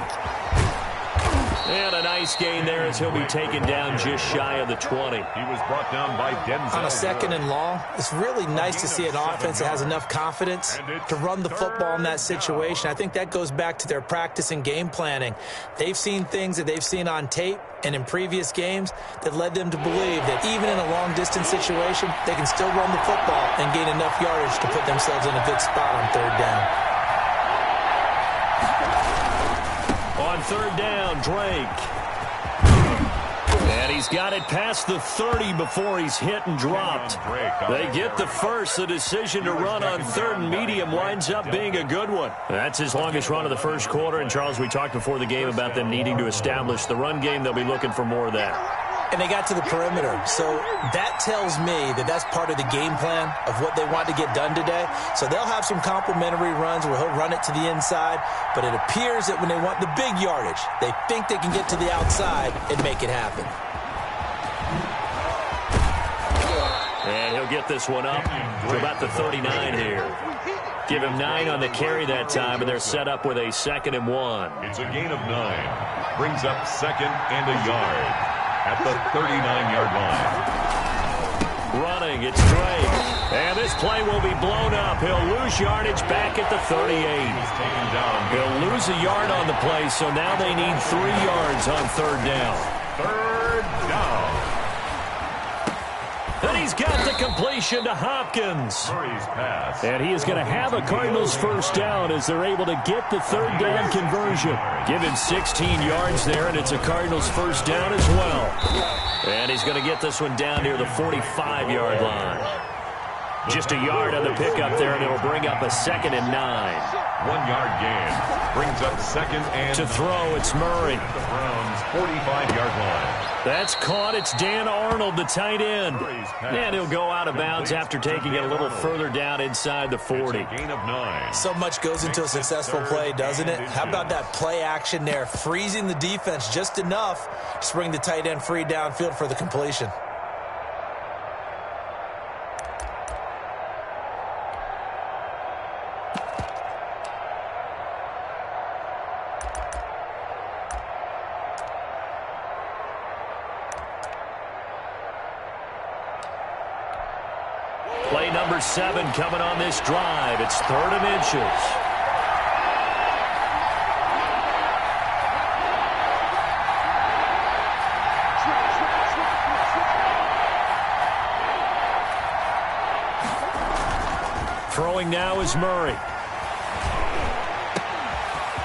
Speaker 1: And a nice gain there as he'll be taken down just shy of the 20.
Speaker 3: He was brought down by Denzel.
Speaker 2: On a 2nd and long, it's really nice to see an offense that has enough confidence to run the football in that situation. I think that goes back to their practice and game planning. They've seen things that they've seen on tape and in previous games that led them to believe that even in a long-distance situation, they can still run the football and gain enough yardage to put themselves in a good spot on 3rd down.
Speaker 1: On 3rd down, Drake. And he's got it past the 30 before he's hit and dropped. They get the first. The decision to run on 3rd and medium winds up being a good one. That's his longest run of the first quarter. And, Charles, we talked before the game about them needing to establish the run game. They'll be looking for more of that.
Speaker 2: And they got to the perimeter. So that tells me that that's part of the game plan of what they want to get done today. So they'll have some complimentary runs where he'll run it to the inside. But it appears that when they want the big yardage, they think they can get to the outside and make it happen.
Speaker 1: And he'll get this one up to about the 39 here. Give him 9 on the carry that time, and they're set up with a 2nd and 1.
Speaker 3: It's a gain of 9. Brings up 2nd and a yard at the 39-yard line.
Speaker 1: Running, it's Drake. And this play will be blown up. He'll lose yardage back at the 38. He'll lose a yard on the play, so now they need 3 yards on 3rd down.
Speaker 3: 3rd down.
Speaker 1: And he's got the completion to Hopkins.
Speaker 3: Murray's pass.
Speaker 7: And he is going to have a Cardinals first down as they're able to get the third down conversion. Give him 16 yards there, and it's a Cardinals first down as well. And he's going to get this one down near the 45-yard line. Just a yard on the pickup there, and it'll bring up a 2nd and 9.
Speaker 3: 1 yard gain. Brings up 2nd and
Speaker 1: to throw, it's Murray.
Speaker 3: The Browns' 45-yard line.
Speaker 1: That's caught. It's Dan Arnold, the tight end. And he'll go out of bounds after taking it a little further down inside the 40.
Speaker 3: Gain of 9.
Speaker 2: So much goes into a successful play, doesn't it? How about that play action there, freezing the defense just enough to bring the tight end free downfield for the completion.
Speaker 1: Play number 7 coming on this drive. It's 3rd and inches. Throwing now is Murray.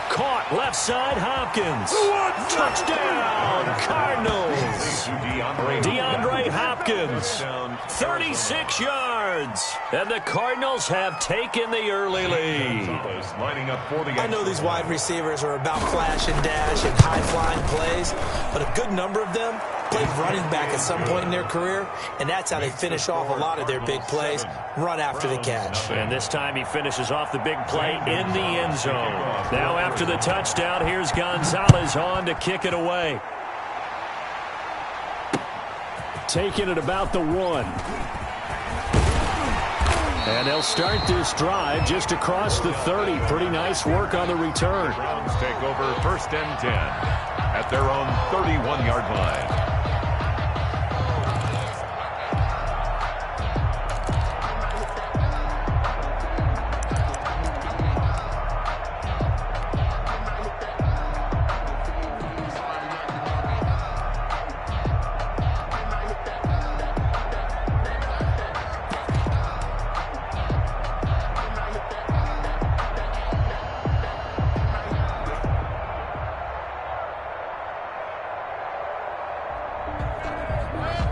Speaker 1: Caught left side, Hopkins. Touchdown, Cardinals. DeAndre Hopkins, 36 yards. And the Cardinals have taken the early lead.
Speaker 2: I know these wide receivers are about flash and dash and high-flying plays, but a good number of them played running back at some point in their career, and that's how they finish off a lot of their big plays, run after the catch.
Speaker 1: And this time he finishes off the big play in the end zone. Now after the touchdown, here's Gonzalez on to kick it away. Taking it about the 1. And they'll start this drive just across the 30. Pretty nice work on the return.
Speaker 3: Browns take over 1st and 10 at their own 31-yard line.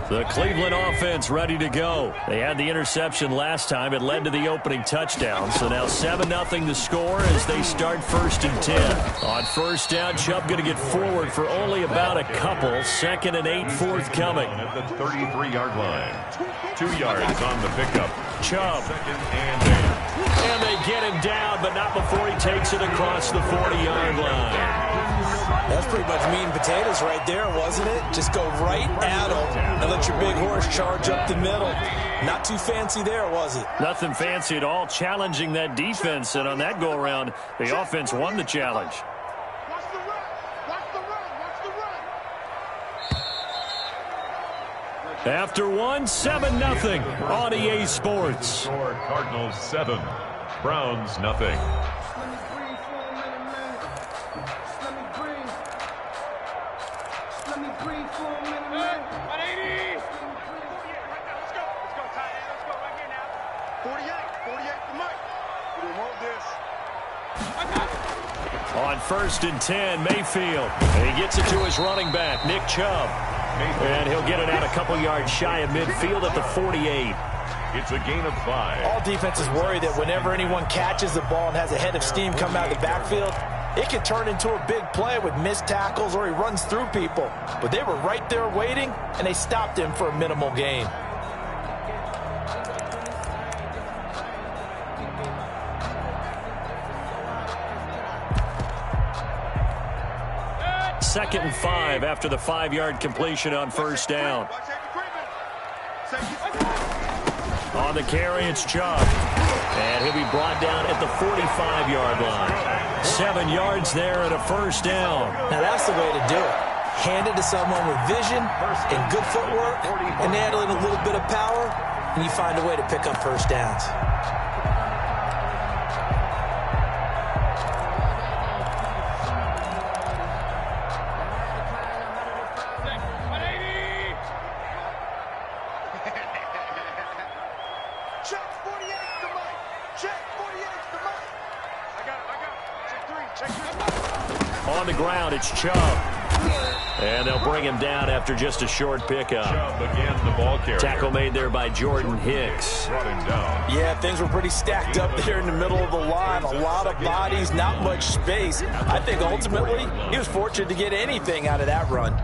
Speaker 1: The Cleveland offense ready to go. They had the interception last time. It led to the opening touchdown. So now 7-0 the score as they start 1st and 10. On first down, Chubb going to get forward for only about a couple. 2nd and 8 forthcoming.
Speaker 3: At the 33-yard line. 2 yards on the pickup.
Speaker 1: Chubb.
Speaker 3: 2nd and 8.
Speaker 1: And they get him down, but not before he takes it across the 40-yard line.
Speaker 2: That's pretty much meat and potatoes right there, wasn't it? Just go right at him and let your big horse charge up the middle. Not too fancy there, was it?
Speaker 1: Nothing fancy at all, challenging that defense. And on that go-around, the offense won the challenge.
Speaker 6: Watch the run. Watch the run. Watch the run.
Speaker 1: After 7-0 on EA Sports.
Speaker 3: Score Cardinals 7, Browns nothing.
Speaker 1: On 1st and 10, Mayfield. And he gets it to his running back, Nick Chubb. And he'll get it out a couple yards shy of midfield at the 48.
Speaker 3: It's a gain of 5.
Speaker 2: All defenses worry that whenever anyone catches the ball and has a head of steam come out of the backfield, it can turn into a big play with missed tackles or he runs through people. But they were right there waiting, and they stopped him for a minimal gain.
Speaker 1: Second and 5 after the 5-yard completion on first down. On the carry, it's Chubb. And he'll be brought down at the 45-yard line. 7 yards there and a first down.
Speaker 2: Now that's the way to do it. Hand it to someone with vision and good footwork, and add in a little bit of power, and you find a way to pick up first downs.
Speaker 7: the ground. It's Chubb. And they'll bring him down after just a short pickup.
Speaker 3: Chubb again, the ball carrier.
Speaker 7: Tackle made there by Jordan Hicks.
Speaker 3: Brought him down.
Speaker 2: Yeah, things were pretty stacked up there in the middle of the line. A lot of bodies, not much space. I think ultimately he was fortunate to get anything out of that run.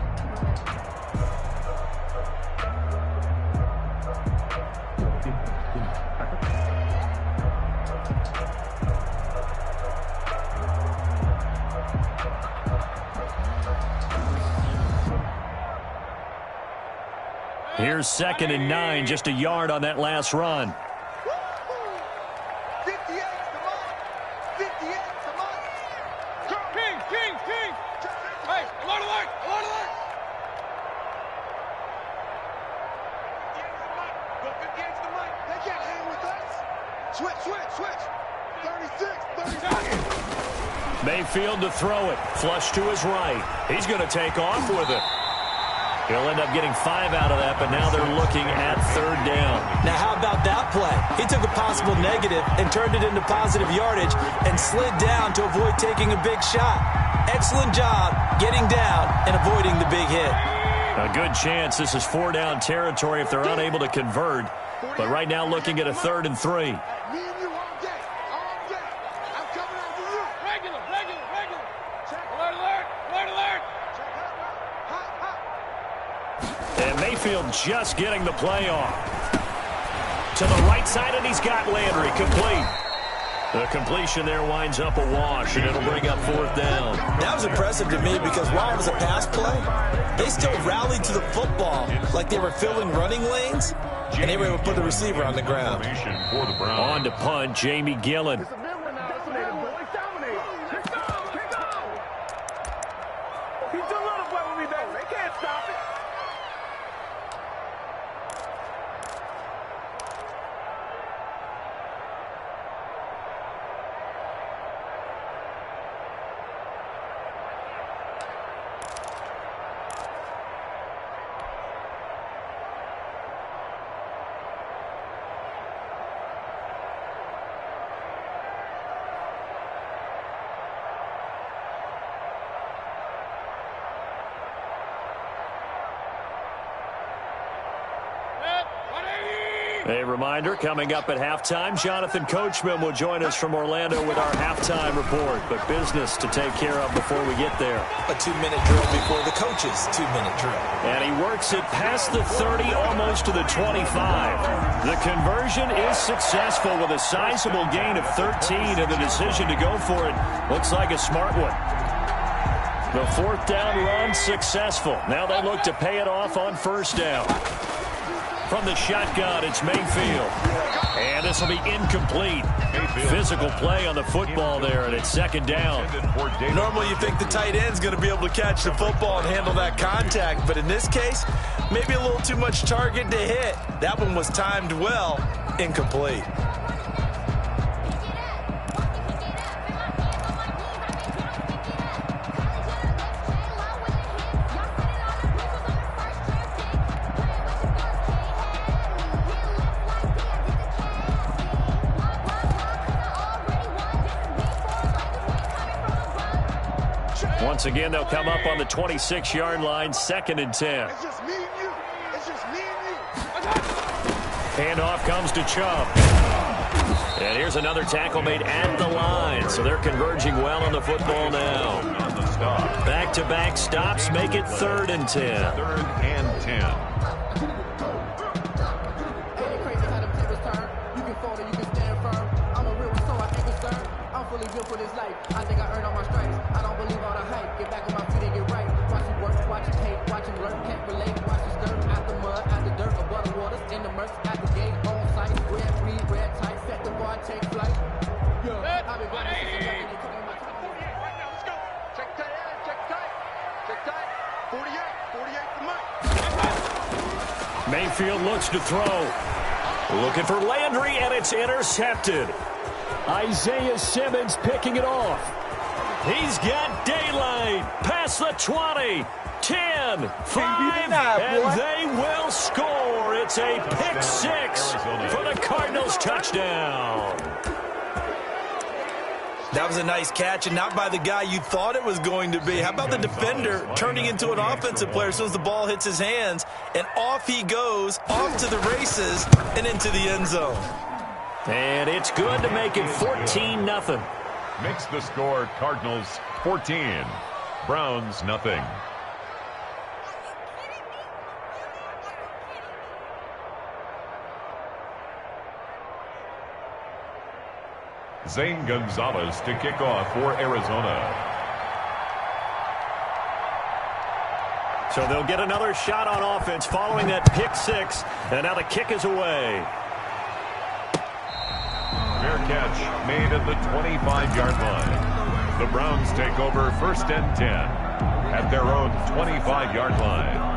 Speaker 7: Here's 2nd and 9, just a yard on that last run.
Speaker 6: 58 to Mike. 58 to Mike. King. Hey, alert, alert, alert, alert. Go 58 to Mike. They can't hang with us. Switch. 36.
Speaker 7: Mayfield to throw it. Flush to his right. He's going to take off with it. He'll end up getting 5 out of that, but now they're looking at 3rd down.
Speaker 2: Now, how about that play? He took a possible negative and turned it into positive yardage and slid down to avoid taking a big shot. Excellent job getting down and avoiding the big hit.
Speaker 7: A good chance this is 4-down territory if they're unable to convert. But right now looking at a 3rd and 3.
Speaker 6: Me and you all day. I'm coming over you. Regular. Alert.
Speaker 7: And Mayfield just getting the play off. To the right side, and he's got Landry complete. The completion there winds up a wash, and it'll bring up 4th down.
Speaker 2: That was impressive to me because while it was a pass play, they still rallied to the football like they were filling running lanes, and they were able to put the receiver on the ground.
Speaker 3: For the Browns.
Speaker 7: On to punt, Jamie Gillen. A reminder, coming up at halftime, Jonathan Coachman will join us from Orlando with our halftime report. But business to take care of before we get there.
Speaker 2: A 2-minute drill before the coach's 2-minute drill.
Speaker 7: And he works it past the 30, almost to the 25. The conversion is successful with a sizable gain of 13, and the decision to go for it looks like a smart one. The 4th down run successful. Now they look to pay it off on 1st down. From the shotgun, it's Mayfield. And this will be incomplete. Physical play on the football there, and it's 2nd down.
Speaker 2: Normally you think the tight end's going to be able to catch the football and handle that contact, but in this case, maybe a little too much target to hit. That one was timed well, incomplete.
Speaker 7: Once again, they'll come up on the 26-yard line, 2nd and 10.
Speaker 6: It's just me and you.
Speaker 7: Handoff comes to Chubb. And here's another tackle made at the line. So they're converging well on the football now. Back-to-back stops make it 3rd and 10.
Speaker 3: 3rd and 10.
Speaker 5: For this life, I think I earned all my stripes. I don't believe all the hype. Get back on my feet and get right. Watch him work, watch him hate, watch him learn, can't relate. Watch him stir out the mud, out the dirt, above the waters, in the murk, at the gate, on sight. Red, green, red, tight, set the bar, take flight. Yeah, I've been running since I'm back in the couple of my time.
Speaker 6: 48 right now, let's go. Check tight. 48 for Mike.
Speaker 7: Mayfield looks to throw. Looking for Landry, and it's intercepted. Isaiah Simmons picking it off. He's got daylight. Past the 20, 10, 5, and they will score. It's a pick 6 for the Cardinals touchdown.
Speaker 2: That was a nice catch, and not by the guy you thought it was going to be. How about the defender turning into an offensive player as soon as the ball hits his hands, and off he goes, off to the races, and into the end zone.
Speaker 7: And it's good to make it 14-0.
Speaker 3: Makes the score Cardinals 14, Browns nothing. Zane Gonzalez to kick off for Arizona.
Speaker 7: So they'll get another shot on offense following that pick six, and now the kick is away.
Speaker 3: Fair catch made at the 25-yard line. The Browns take over 1st and 10 at their own 25-yard line.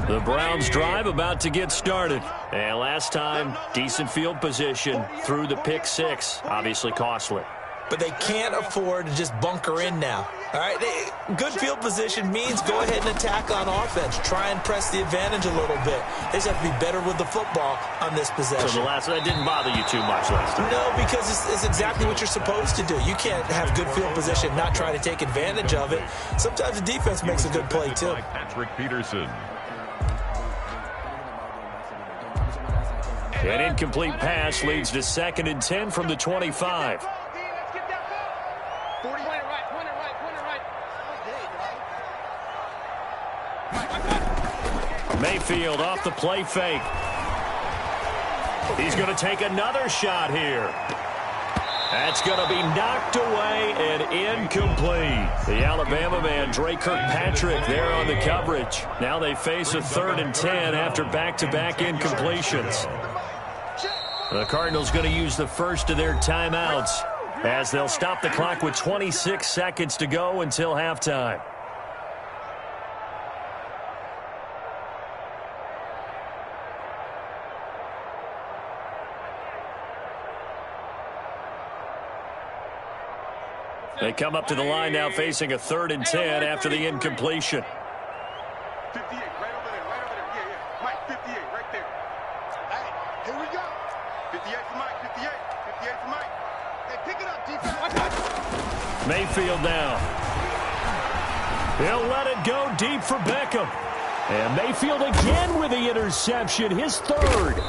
Speaker 7: The Browns drive about to get started. And last time, decent field position through the pick six. Obviously costly.
Speaker 2: But they can't afford to just bunker in now. All right, good field position means go ahead and attack on offense. Try and press the advantage a little bit. They just have to be better with the football on this possession.
Speaker 7: So that didn't bother you too much last time?
Speaker 2: No, because it's exactly what you're supposed to do. You can't have good field position, not try to take advantage of it. Sometimes the defense makes a good play, too.
Speaker 3: Patrick Peterson.
Speaker 7: An incomplete pass leads to 2nd and 10 from the 25. Mayfield off the play fake. He's going to take another shot here. That's going to be knocked away and incomplete. The Alabama man, Dre Kirkpatrick, there on the coverage. Now they face a 3rd and 10 after back-to-back incompletions. The Cardinals going to use the first of their timeouts as they'll stop the clock with 26 seconds to go until halftime. They come up to the line now facing a 3rd and 10 after the incompletion.
Speaker 6: 58, right over there, right over there. Yeah. Mike, 58, right there. Hey, here we go. 58 for Mike, 58. 58 for Mike. Hey, pick it up, defense.
Speaker 7: Mayfield now. He'll let it go deep for Beckham. And Mayfield again with the interception, his 3rd.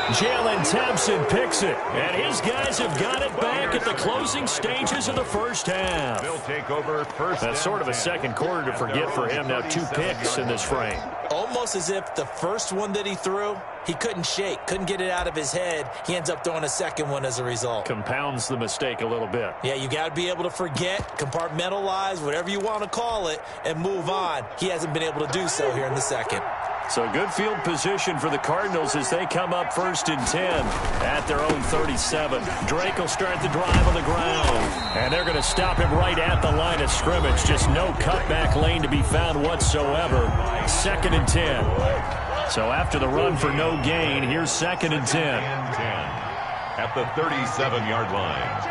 Speaker 7: Jalen Thompson picks it, and his guys have got it back at the closing stages of the first half.
Speaker 3: They'll take over 1st.
Speaker 7: That's sort of a second quarter to forget for him. Now 2 picks in this frame.
Speaker 2: Almost as if the first one that he threw, he couldn't shake, couldn't get it out of his head. He ends up throwing a second one as a result.
Speaker 7: Compounds the mistake a little bit.
Speaker 2: Yeah, you got to be able to forget, compartmentalize, whatever you want to call it, and move on. He hasn't been able to do so here in the second.
Speaker 7: So good field position for the Cardinals as they come up 1st and 10 at their own 37. Drake will start the drive on the ground. And they're going to stop him right at the line of scrimmage. Just no cutback lane to be found whatsoever. 2nd and 10. So after the run for no gain, here's 2nd and 10.
Speaker 3: At the 37-yard line.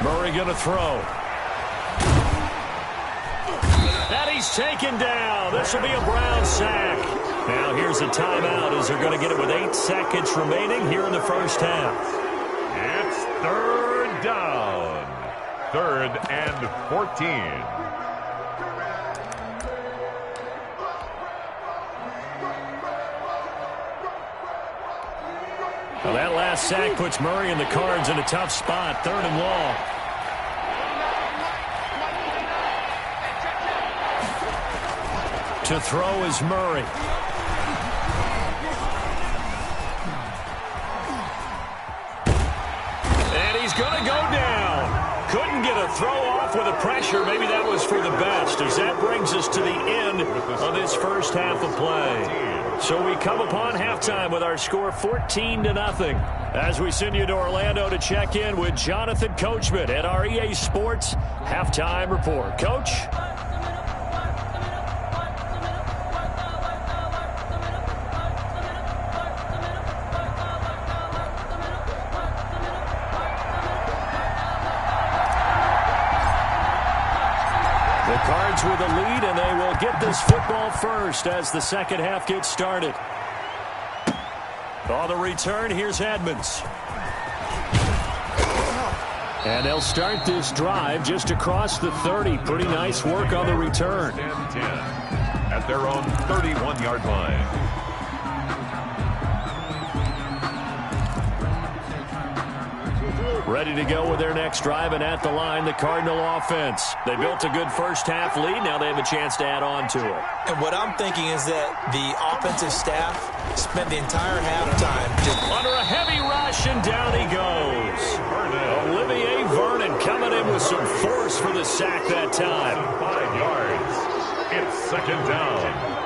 Speaker 7: Murray going to throw. And he's taken down. This will be a Brown sack. Now here's a timeout as they're going to get it with 8 seconds remaining here in the first half.
Speaker 3: It's 3rd down. 3rd and 14.
Speaker 7: Well, that last sack puts Murray and the Cards in a tough spot. 3rd and long. To throw is Murray. And he's going to go down. Couldn't get a throw off with the pressure. Maybe that was for the best, as that brings us to the end of this first half of play. So we come upon halftime with our score 14-0 as we send you to Orlando to check in with Jonathan Coachman at our EA Sports Halftime Report. Coach? yards with a lead, and they will get this football first as the second half gets started. On the return, here's Edmonds. And they'll start this drive just across the 30. Pretty nice work on the return.
Speaker 3: 10 at their own 31-yard line.
Speaker 7: Ready to go with their next drive, and at the line, the Cardinal offense. They built a good first-half lead. Now they have a chance to add on to it.
Speaker 2: And what I'm thinking is that the offensive staff spent the entire halftime just
Speaker 7: under a heavy rush, and down he goes. Olivier Vernon coming in with some force for the sack that time.
Speaker 3: 5 yards. It's second down.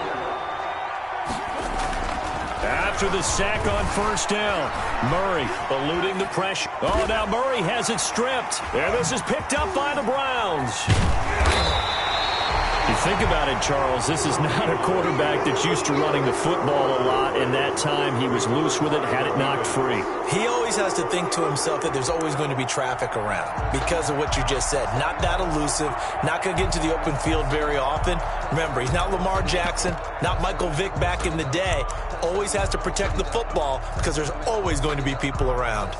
Speaker 7: After the sack on first down, Murray eluding the pressure. Oh, now Murray has it stripped. And this is picked up by the Browns. You think about it, Charles, this is not a quarterback that's used to running the football a lot, and that time he was loose with it, had it knocked free.
Speaker 2: He always has to think to himself that there's always going to be traffic around because of what you just said. Not that elusive, not going to get into the open field very often. Remember, he's not Lamar Jackson, not Michael Vick back in the day. Always has to protect the football because there's always going to be people around.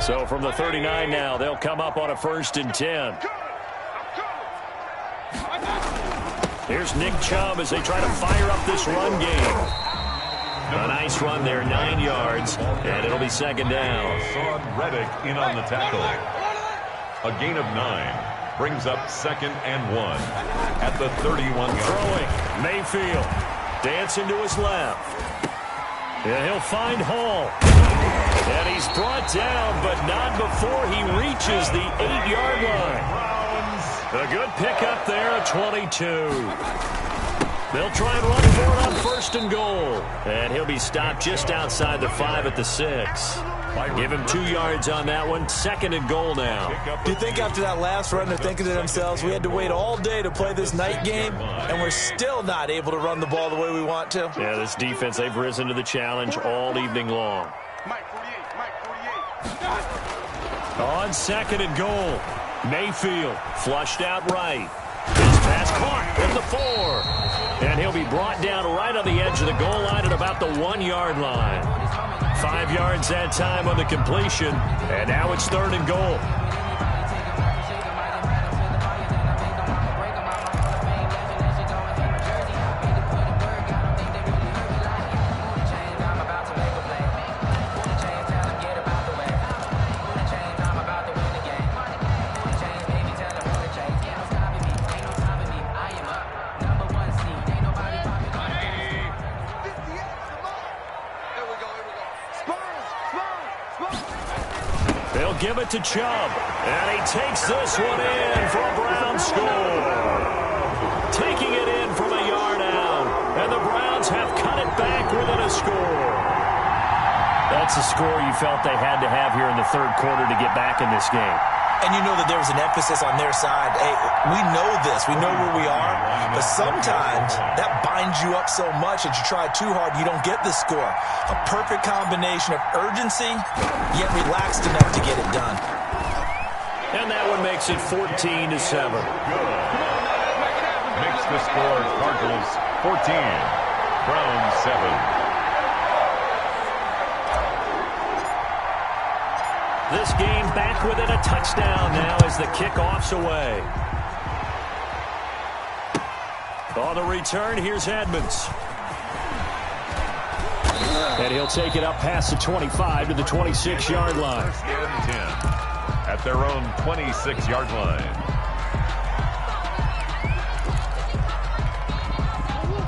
Speaker 7: So from the 39 now, they'll come up on a 1st and 10. Here's Nick Chubb as they try to fire up this run game. A nice run there, 9 yards, and it'll be second down.
Speaker 3: Son Reddick in on the tackle. A gain of 9 brings up 2nd and 1 at the 31-yard.
Speaker 7: Throwing, Mayfield dancing to his left. Yeah, he'll find Hall. And he's brought down, but not before he reaches the 8-yard line. A good pickup there at 22. They'll try and run for it on 1st and goal. And he'll be stopped just outside the 5 at the 6. Give him 2 yards on that one. 2nd and goal now.
Speaker 2: Do you think after that last run they're thinking to themselves, we had to wait all day to play this night game, and we're still not able to run the ball the way we want to?
Speaker 7: Yeah, this defense, they've risen to the challenge all evening long. On 2nd and goal, Mayfield flushed out right. His pass caught at the 4. And he'll be brought down right on the edge of the goal line at about the 1-yard line. 5 yards that time on the completion. And now it's 3rd and goal. Give it to Chubb, and he takes this one in for a Browns score. Taking it in from a yard out, and the Browns have cut it back within a score. That's a score you felt they had to have here in the 3rd quarter to get back in this game.
Speaker 2: And you know that there was an emphasis on their side. Hey, we know this. We know where we are. But sometimes that binds you up so much that you try too hard, you don't get the score. A perfect combination of urgency, yet relaxed enough to get it done.
Speaker 7: And that one makes it 14-7.
Speaker 3: Makes the score Cardinals 14, Browns 7.
Speaker 7: This game back within a touchdown now as the kickoff's away. On the return, here's Edmonds. And he'll take it up past the 25 to the 26-yard line.
Speaker 3: 1st and 10 at their own 26-yard line.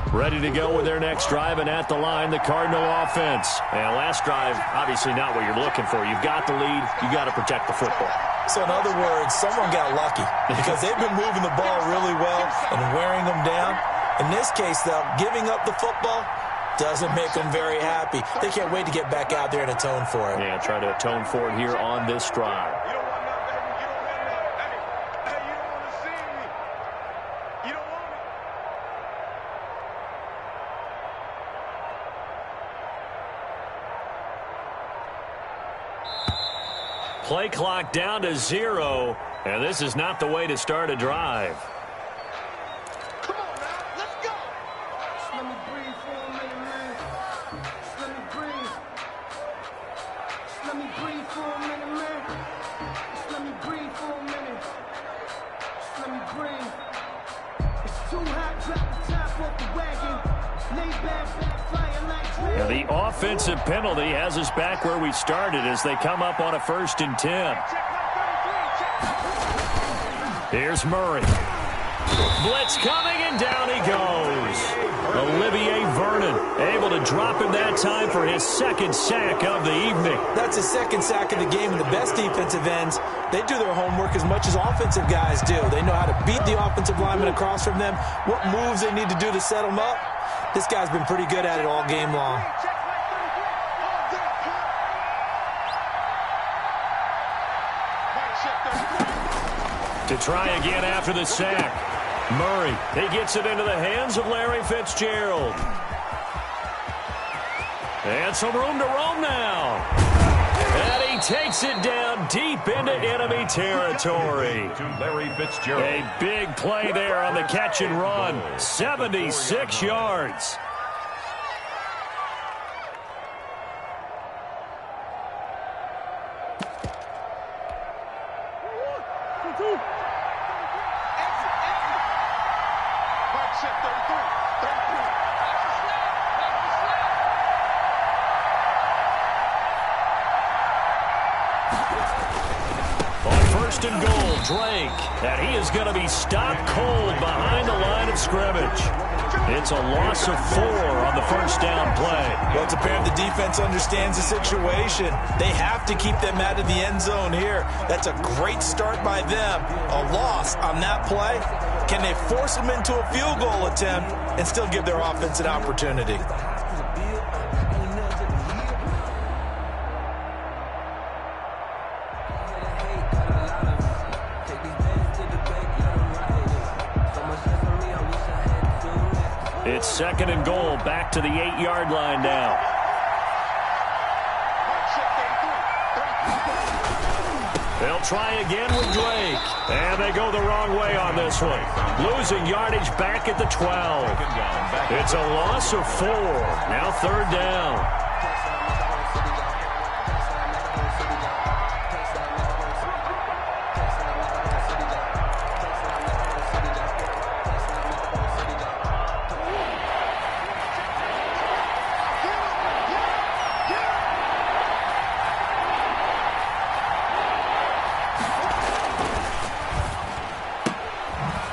Speaker 7: Ready to go with their next drive, and at the line, the Cardinal offense. And last drive, obviously not what you're looking for. You've got the lead. You got to protect the football.
Speaker 2: So in other words, someone got lucky because they've been moving the ball really well and wearing them down. In this case, though, giving up the football doesn't make them very happy. They can't wait to get back out there and atone for it.
Speaker 7: Yeah, try to atone for it here on this drive. play clock down to 0, and this is not the way to start a drive.
Speaker 6: Come on now, let's go.
Speaker 5: Just let me breathe for a minute, man. Just let me breathe. Just let me breathe for a minute, man. Just let me breathe for a minute. Just let me breathe. It's too hot, drop the top off the wagon. Lay back, fire like dread.
Speaker 7: And the offensive penalty has us back where we started as they come up on a 1st and 10. Here's Murray. Blitz coming, and down he goes. Olivier Vernon able to drop him that time for his 2nd sack of the evening.
Speaker 2: That's his 2nd sack of the game, and the best defensive ends, they do their homework as much as offensive guys do. They know how to beat the offensive lineman across from them, what moves they need to do to set them up. This guy's been pretty good at it all game long.
Speaker 7: To try again after the sack. Murray, he gets it into the hands of Larry Fitzgerald. And some room to roam now. And he takes it down deep into enemy territory.
Speaker 3: To Larry Fitzgerald.
Speaker 7: A big play there on the catch and run. 76 yards. And goal, Drake, and he is going to be stopped cold behind the line of scrimmage. It's a loss of 4 on the 1st down play.
Speaker 2: Well, it's apparent the defense understands the situation. They have to keep them out of the end zone here. That's a great start by them. A loss on that play. Can they force them into a field goal attempt and still give their offense an opportunity?
Speaker 7: It's 2nd and goal, back to the 8-yard line now. They'll try again with Drake. And they go the wrong way on this one. Losing yardage back at the 12. It's a loss of 4. Now 3rd down.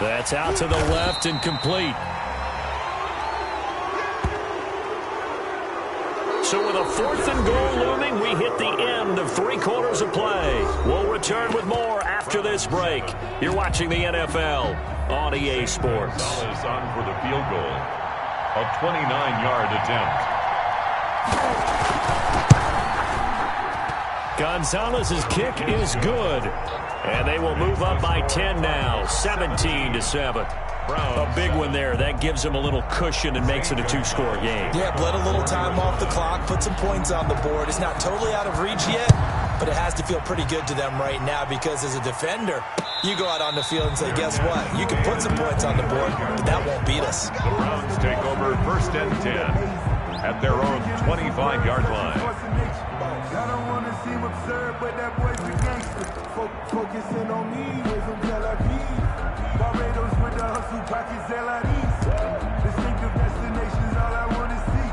Speaker 7: That's out to the left and complete. So with a 4th and goal looming, we hit the end of 3 quarters of play. We'll return with more after this break. You're watching the NFL on EA Sports.
Speaker 3: Gonzalez on for the field goal. A 29-yard attempt.
Speaker 7: Gonzalez's kick is good. And they will move up by 10 now, 17-7. A big one there. That gives them a little cushion and makes it a 2-score game.
Speaker 2: Yeah, bled a little time off the clock, put some points on the board. It's not totally out of reach yet, but it has to feel pretty good to them right now because as a defender, you go out on the field and say, guess what? You can put some points on the board, but that won't beat us.
Speaker 3: The Browns take over 1st and 10 at their own 25-yard line.
Speaker 4: I don't want to seem absurd, but that boy's a gangster. Focusing on me, way from Tel Aviv. Barbados with the hustle, pockets LIDs. Distinctive destinations, all I want to see.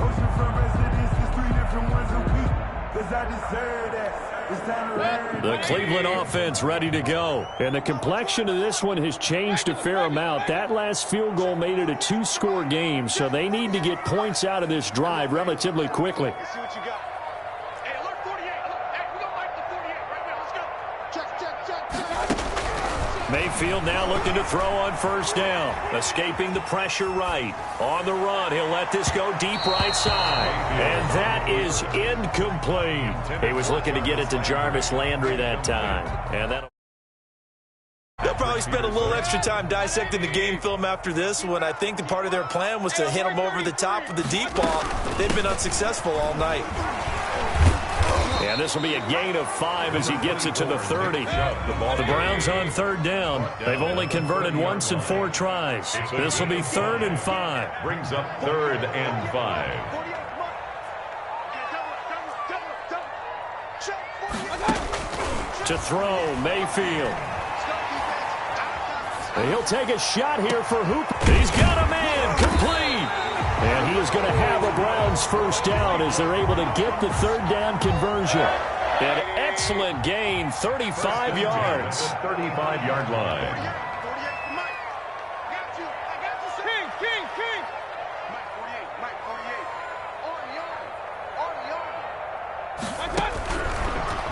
Speaker 4: Oceanfront residences, 3 different ones a week. Cause I deserve that. It's time to learn.
Speaker 7: The Cleveland offense ready to go. And the complexion of this one has changed a fair amount. That last field goal made it a 2-score game, so they need to get points out of this drive relatively quickly.
Speaker 6: Let's see what you got. Hey, alert 48. Hey, we don't like the 48 right now. Let's go. Check.
Speaker 7: Mayfield now looking to throw on 1st down. Escaping the pressure right. On the run, he'll let this go deep right side. And that is incomplete. He was looking to get it to Jarvis Landry that time. And that'll...
Speaker 2: They'll probably spend a little extra time dissecting the game film after this one. I think that part of their plan was to hit them over the top with the deep ball. They've been unsuccessful all night.
Speaker 7: And this will be a gain of 5 as he gets it to the 30. The Browns on 3rd down. They've only converted once in 4 tries. This will be 3rd and 5.
Speaker 3: Brings up 3rd and 5.
Speaker 7: To throw, Mayfield. He'll take a shot here for Hoop. He's got a man, complete. And he is going to have a Browns 1st down as they're able to get the 3rd down conversion. An excellent gain, 35 yards.
Speaker 3: 35-yard line.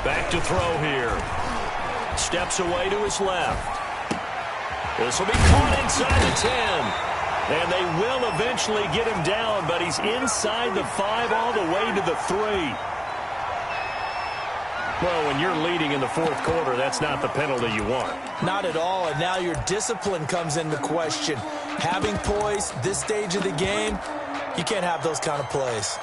Speaker 7: Back to throw here. Steps away to his left. This will be caught inside the 10. And they will eventually get him down, but he's inside the 5 all the way to the 3. Well, when you're leading in the 4th quarter, that's not the penalty you want.
Speaker 2: Not at all, and now your discipline comes into question. Having poise this stage of the game, you can't have those kind of plays.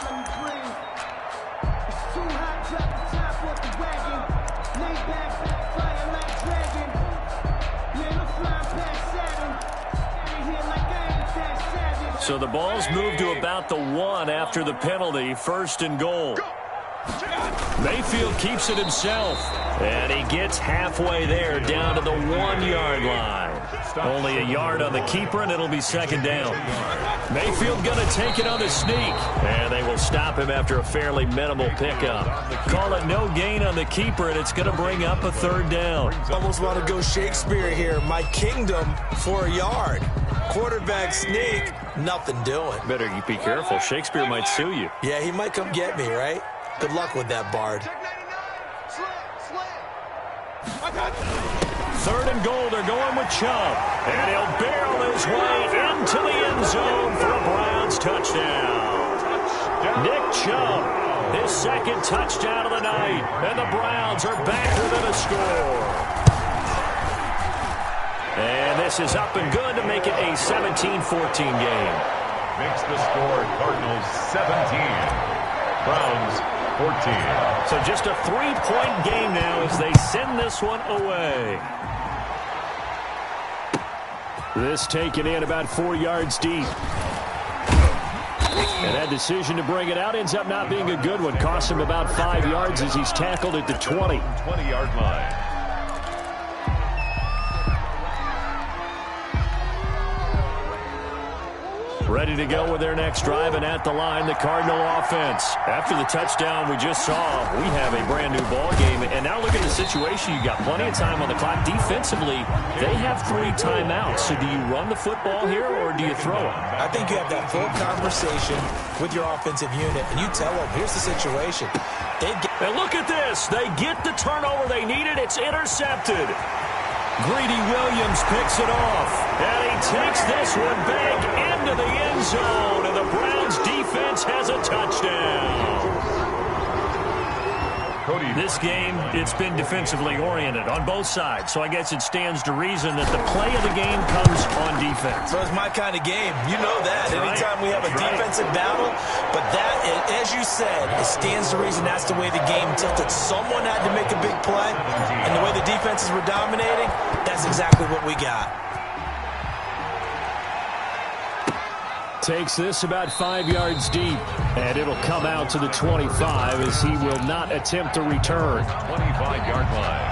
Speaker 7: So the ball's moved to about the 1 after the penalty, 1st and goal. Mayfield keeps it himself, and he gets halfway there down to the 1-yard line. Only a yard on the keeper, and it'll be 2nd down. Mayfield going to take it on the sneak, and they will stop him after a fairly minimal pickup. Call it no gain on the keeper, and it's going to bring up a 3rd down.
Speaker 2: Almost want to go Shakespeare here. My kingdom for a yard. Quarterback sneak, nothing doing.
Speaker 7: Better be careful. Shakespeare might sue you.
Speaker 2: Yeah, he might come get me, right? Good luck with that, Bard.
Speaker 7: 3rd and goal, they're going with Chubb. And he'll barrel his way into the end zone for a Browns touchdown. Nick Chubb, his 2nd touchdown of the night. And the Browns are back within a score. And this is up and good to make it a 17-14 game.
Speaker 3: Makes the score Cardinals 17. Browns 14.
Speaker 7: So just a 3-point game now as they send this one away. This taken in about 4 yards deep. And that decision to bring it out ends up not being a good one. Costs him about 5 yards as he's tackled at the 20.
Speaker 3: 20-yard line.
Speaker 7: Ready to go with their next drive, and at the line, the Cardinal offense. After the touchdown we just saw, we have a brand-new ball game. And now look at the situation. You got plenty of time on the clock. Defensively, they have 3 timeouts. So do you run the football here, or do you throw it?
Speaker 2: I think you have that full conversation with your offensive unit, and you tell them, here's the situation.
Speaker 7: And look at this. They get the turnover they needed. It's intercepted. Greedy Williams picks it off, and he takes this one back into the end zone, and the Browns defense has a touchdown.
Speaker 3: Cody.
Speaker 7: This game, it's been defensively oriented on both sides, so I guess it stands to reason that the play of the game comes on defense.
Speaker 2: So it's my kind of game. You know that. Anytime we have a defensive battle, but that, as you said, it stands to reason that's the way the game tilted. Someone had to make a big play, and the way the defenses were dominating, that's exactly what we got.
Speaker 7: Takes this about 5 yards deep, and it'll come out to the 25 as he will not attempt to return.
Speaker 3: 25-yard line.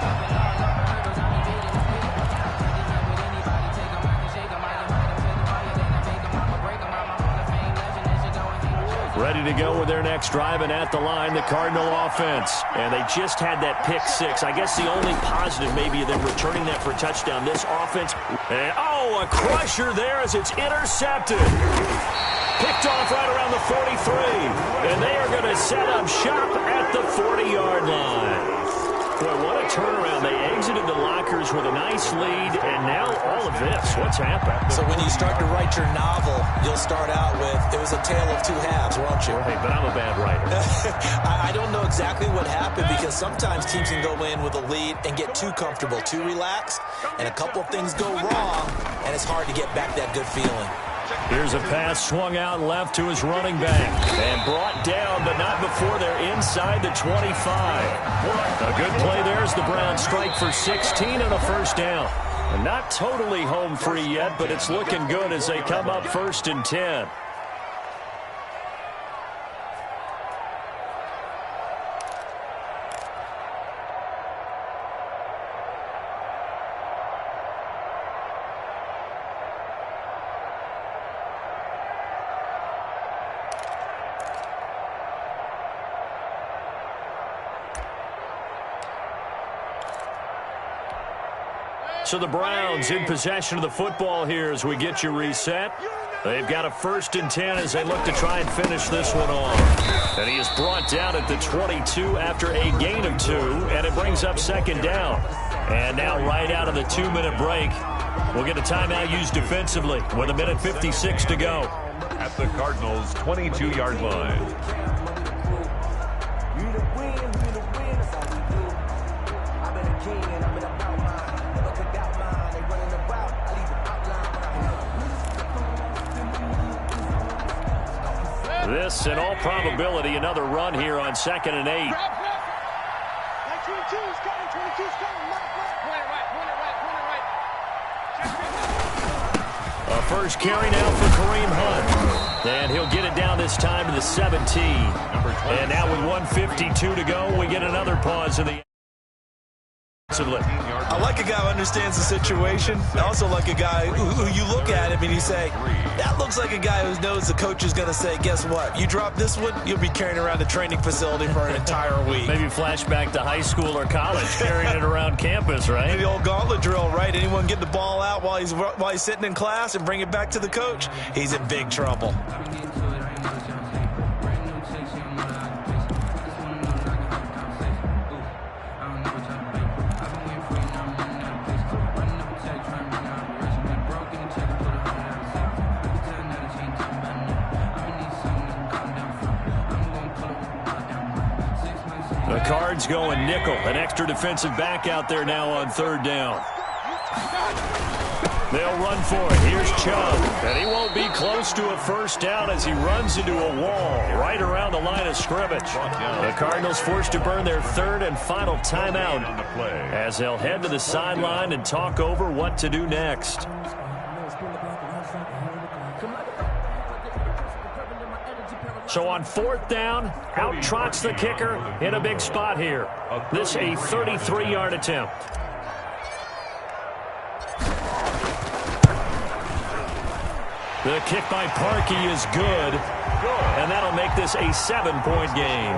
Speaker 7: Ready to go with their next drive, and at the line, the Cardinal offense. And they just had that pick 6. I guess the only positive maybe of them returning that for a touchdown. This offense, and a crusher there as it's intercepted. Picked off right around the 43. And they are going to set up shop at the 40-yard line. Boy, what a turnaround. They exited the lockers with a nice lead, and now all of this. What's happened?
Speaker 2: So when you start to write your novel, you'll start out with, it was a tale of 2 halves, won't you?
Speaker 7: Hey, but I'm a bad writer.
Speaker 2: I don't know exactly what happened, because sometimes teams can go in with a lead and get too comfortable, too relaxed, and a couple of things go wrong, and it's hard to get back that good feeling.
Speaker 7: Here's a pass swung out left to his running back. And brought down, but not before they're inside the 25. A good play there as the Browns strike for 16 and a first down. And not totally home free yet, but it's looking good as they come up 1st and 10. So the Browns in possession of the football here as we get you reset. They've got a 1st and 10 as they look to try and finish this one off. And he is brought down at the 22 after a gain of 2, and it brings up 2nd down. And now right out of the 2-minute break, we'll get a timeout used defensively with 1:56 to go.
Speaker 3: At the Cardinals' 22-yard line.
Speaker 7: This, in all probability, another run here on 2nd and 8. A first carry now for Kareem Hunt. And he'll get it down this time to the 17. And now with 1:52 to go, we get another pause in the...
Speaker 2: I like a guy who understands the situation. I also like a guy who you look at him and you say, that looks like a guy who knows the coach is going to say, guess what? You drop this one, you'll be carrying around the training facility for an entire week.
Speaker 7: Maybe flashback to high school or college, carrying it around campus, right?
Speaker 2: The old gauntlet drill, right? Anyone get the ball out while he's sitting in class and bring it back to the coach, he's in big trouble.
Speaker 7: The Cards going nickel. An extra defensive back out there now on 3rd down. They'll run for it. Here's Chubb. And he won't be close to a first down as he runs into a wall right around the line of scrimmage. The Cardinals forced to burn their 3rd and final timeout as they'll head to the sideline and talk over what to do next. So on 4th down, out trots the kicker in a big spot here. This a 33-yard attempt. The kick by Parkey is good, and that'll make this a 7-point game.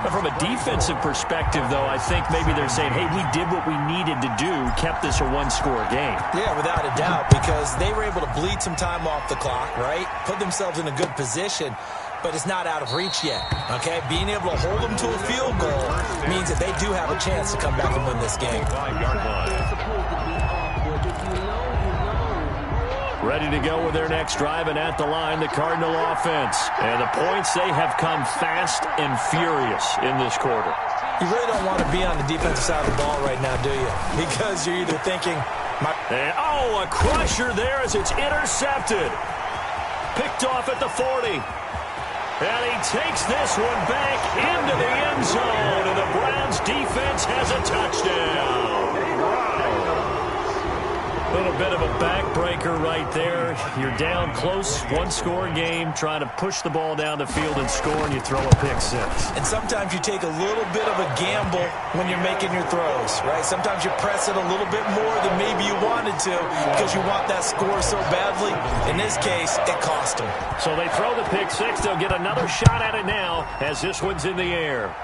Speaker 7: But from a defensive perspective, though, I think maybe they're saying, hey, we did what we needed to do, kept this a one-score game.
Speaker 2: Yeah, without a doubt, because they were able to bleed some time off the clock, right? Put themselves in a good position. But it's not out of reach yet, okay? Being able to hold them to a field goal means that they do have a chance to come back and win this game.
Speaker 7: Ready to go with their next drive, and at the line, the Cardinal offense. And the points, they have come fast and furious in this quarter.
Speaker 2: You really don't want to be on the defensive side of the ball right now, do you? Because you're either thinking...
Speaker 7: a crusher there as it's intercepted. Picked off at the 40. And he takes this one back into the end zone, and the Browns defense has a touchdown. A little bit of a backbreaker right there. You're down close, one-score game, trying to push the ball down the field and score, and you throw a pick six.
Speaker 2: And sometimes you take a little bit of a gamble when you're making your throws, right? Sometimes you press it a little bit more than maybe you wanted to because you want that score so badly. In this case, it cost them.
Speaker 7: So they throw the pick six. They'll get another shot at it now as this one's in the air.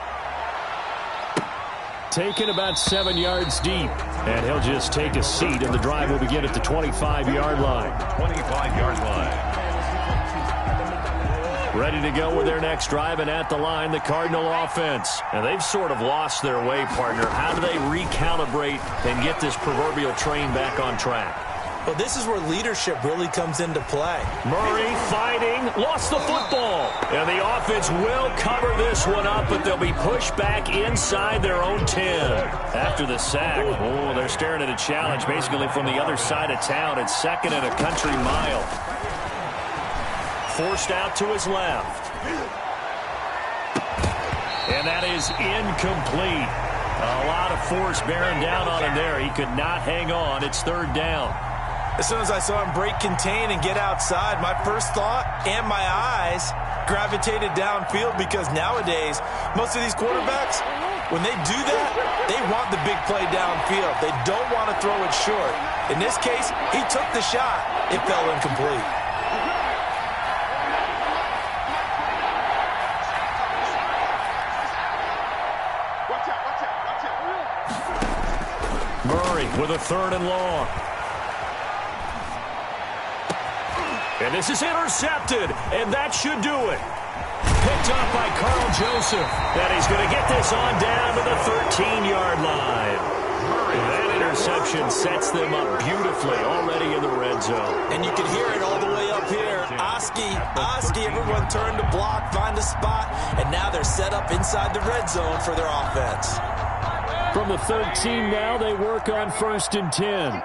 Speaker 7: Taken about 7 yards deep, and he'll just take a seat, and the drive will begin at the 25-yard line.
Speaker 3: 25-yard line.
Speaker 7: Ready to go with their next drive, and at the line, the Cardinal offense. And they've sort of lost their way, partner. How do they recalibrate and get this proverbial train back on track?
Speaker 2: Well, this is where leadership really comes into play.
Speaker 7: Murray fighting, lost the football. And the offense will cover this one up, but they'll be pushed back inside their own 10. After the sack, they're staring at a challenge basically from the other side of town. It's 2nd and a country mile. forced out to his left. And that is incomplete. A lot of force bearing down on him there. He could not hang on. It's third down.
Speaker 2: As soon as I saw him break contain and get outside, my first thought and my eyes gravitated downfield, because nowadays, most of these quarterbacks, when they do that, they want the big play downfield. They don't want to throw it short. In this case, he took the shot. It fell incomplete.
Speaker 7: Murray with a 3rd and long. And this is intercepted, and that should do it. Picked up by Carl Joseph. And he's going to get this on down to the 13-yard line. That interception sets them up beautifully already in the red zone.
Speaker 2: And you can hear it all the way up here. Oski, everyone turned to block, find a spot, and now they're set up inside the red zone for their offense.
Speaker 7: From the 13 now, they work on 1st and 10.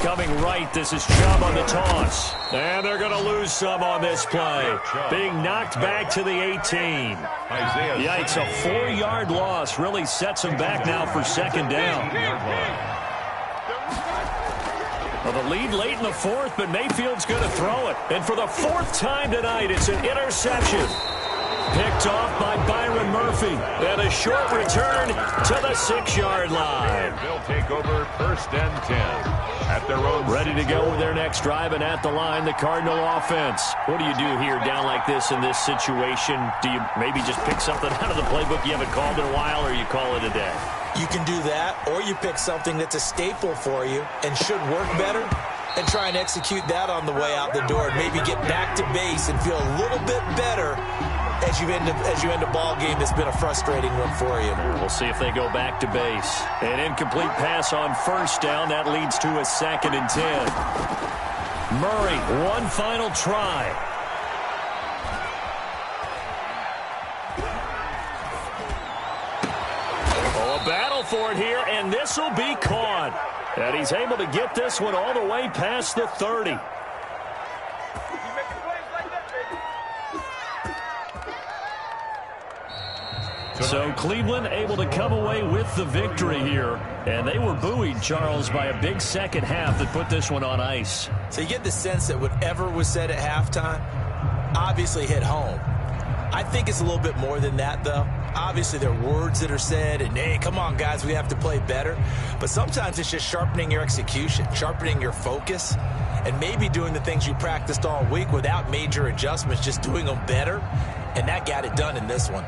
Speaker 7: Coming right, this is Chubb on the toss. And they're going to lose some on this play. Being knocked back to the 18. Yikes, a 4-yard loss really sets them back now for 2nd down. Well, the lead late in the 4th, but Mayfield's going to throw it. And for the 4th time tonight, it's an interception. Picked off by Byron Murphy. And a short return to the 6-yard line.
Speaker 3: They'll take over 1st and 10. At their own.
Speaker 7: Ready to go with their next drive, and at the line, the Cardinal offense. What do you do here down like this in this situation? Do you maybe just pick something out of the playbook you haven't called in a while, or you call it a day?
Speaker 2: You can do that, or you pick something that's a staple for you and should work better and try and execute that on the way out the door and maybe get back to base and feel a little bit better as you end a ball game that's been a frustrating one for you.
Speaker 7: We'll see if they go back to base. An incomplete pass on 1st down. That leads to a 2nd and 10. Murray, one final try. Oh, a battle for it here, and this will be caught. And he's able to get this one all the way past the 30. So Cleveland able to come away with the victory here. And they were buoyed, Charles, by a big second half that put this one on ice.
Speaker 2: So you get the sense that whatever was said at halftime obviously hit home. I think it's a little bit more than that, though. Obviously, there are words that are said, and, hey, come on, guys, we have to play better. But sometimes it's just sharpening your execution, sharpening your focus, and maybe doing the things you practiced all week without major adjustments, just doing them better. And that got it done in this one.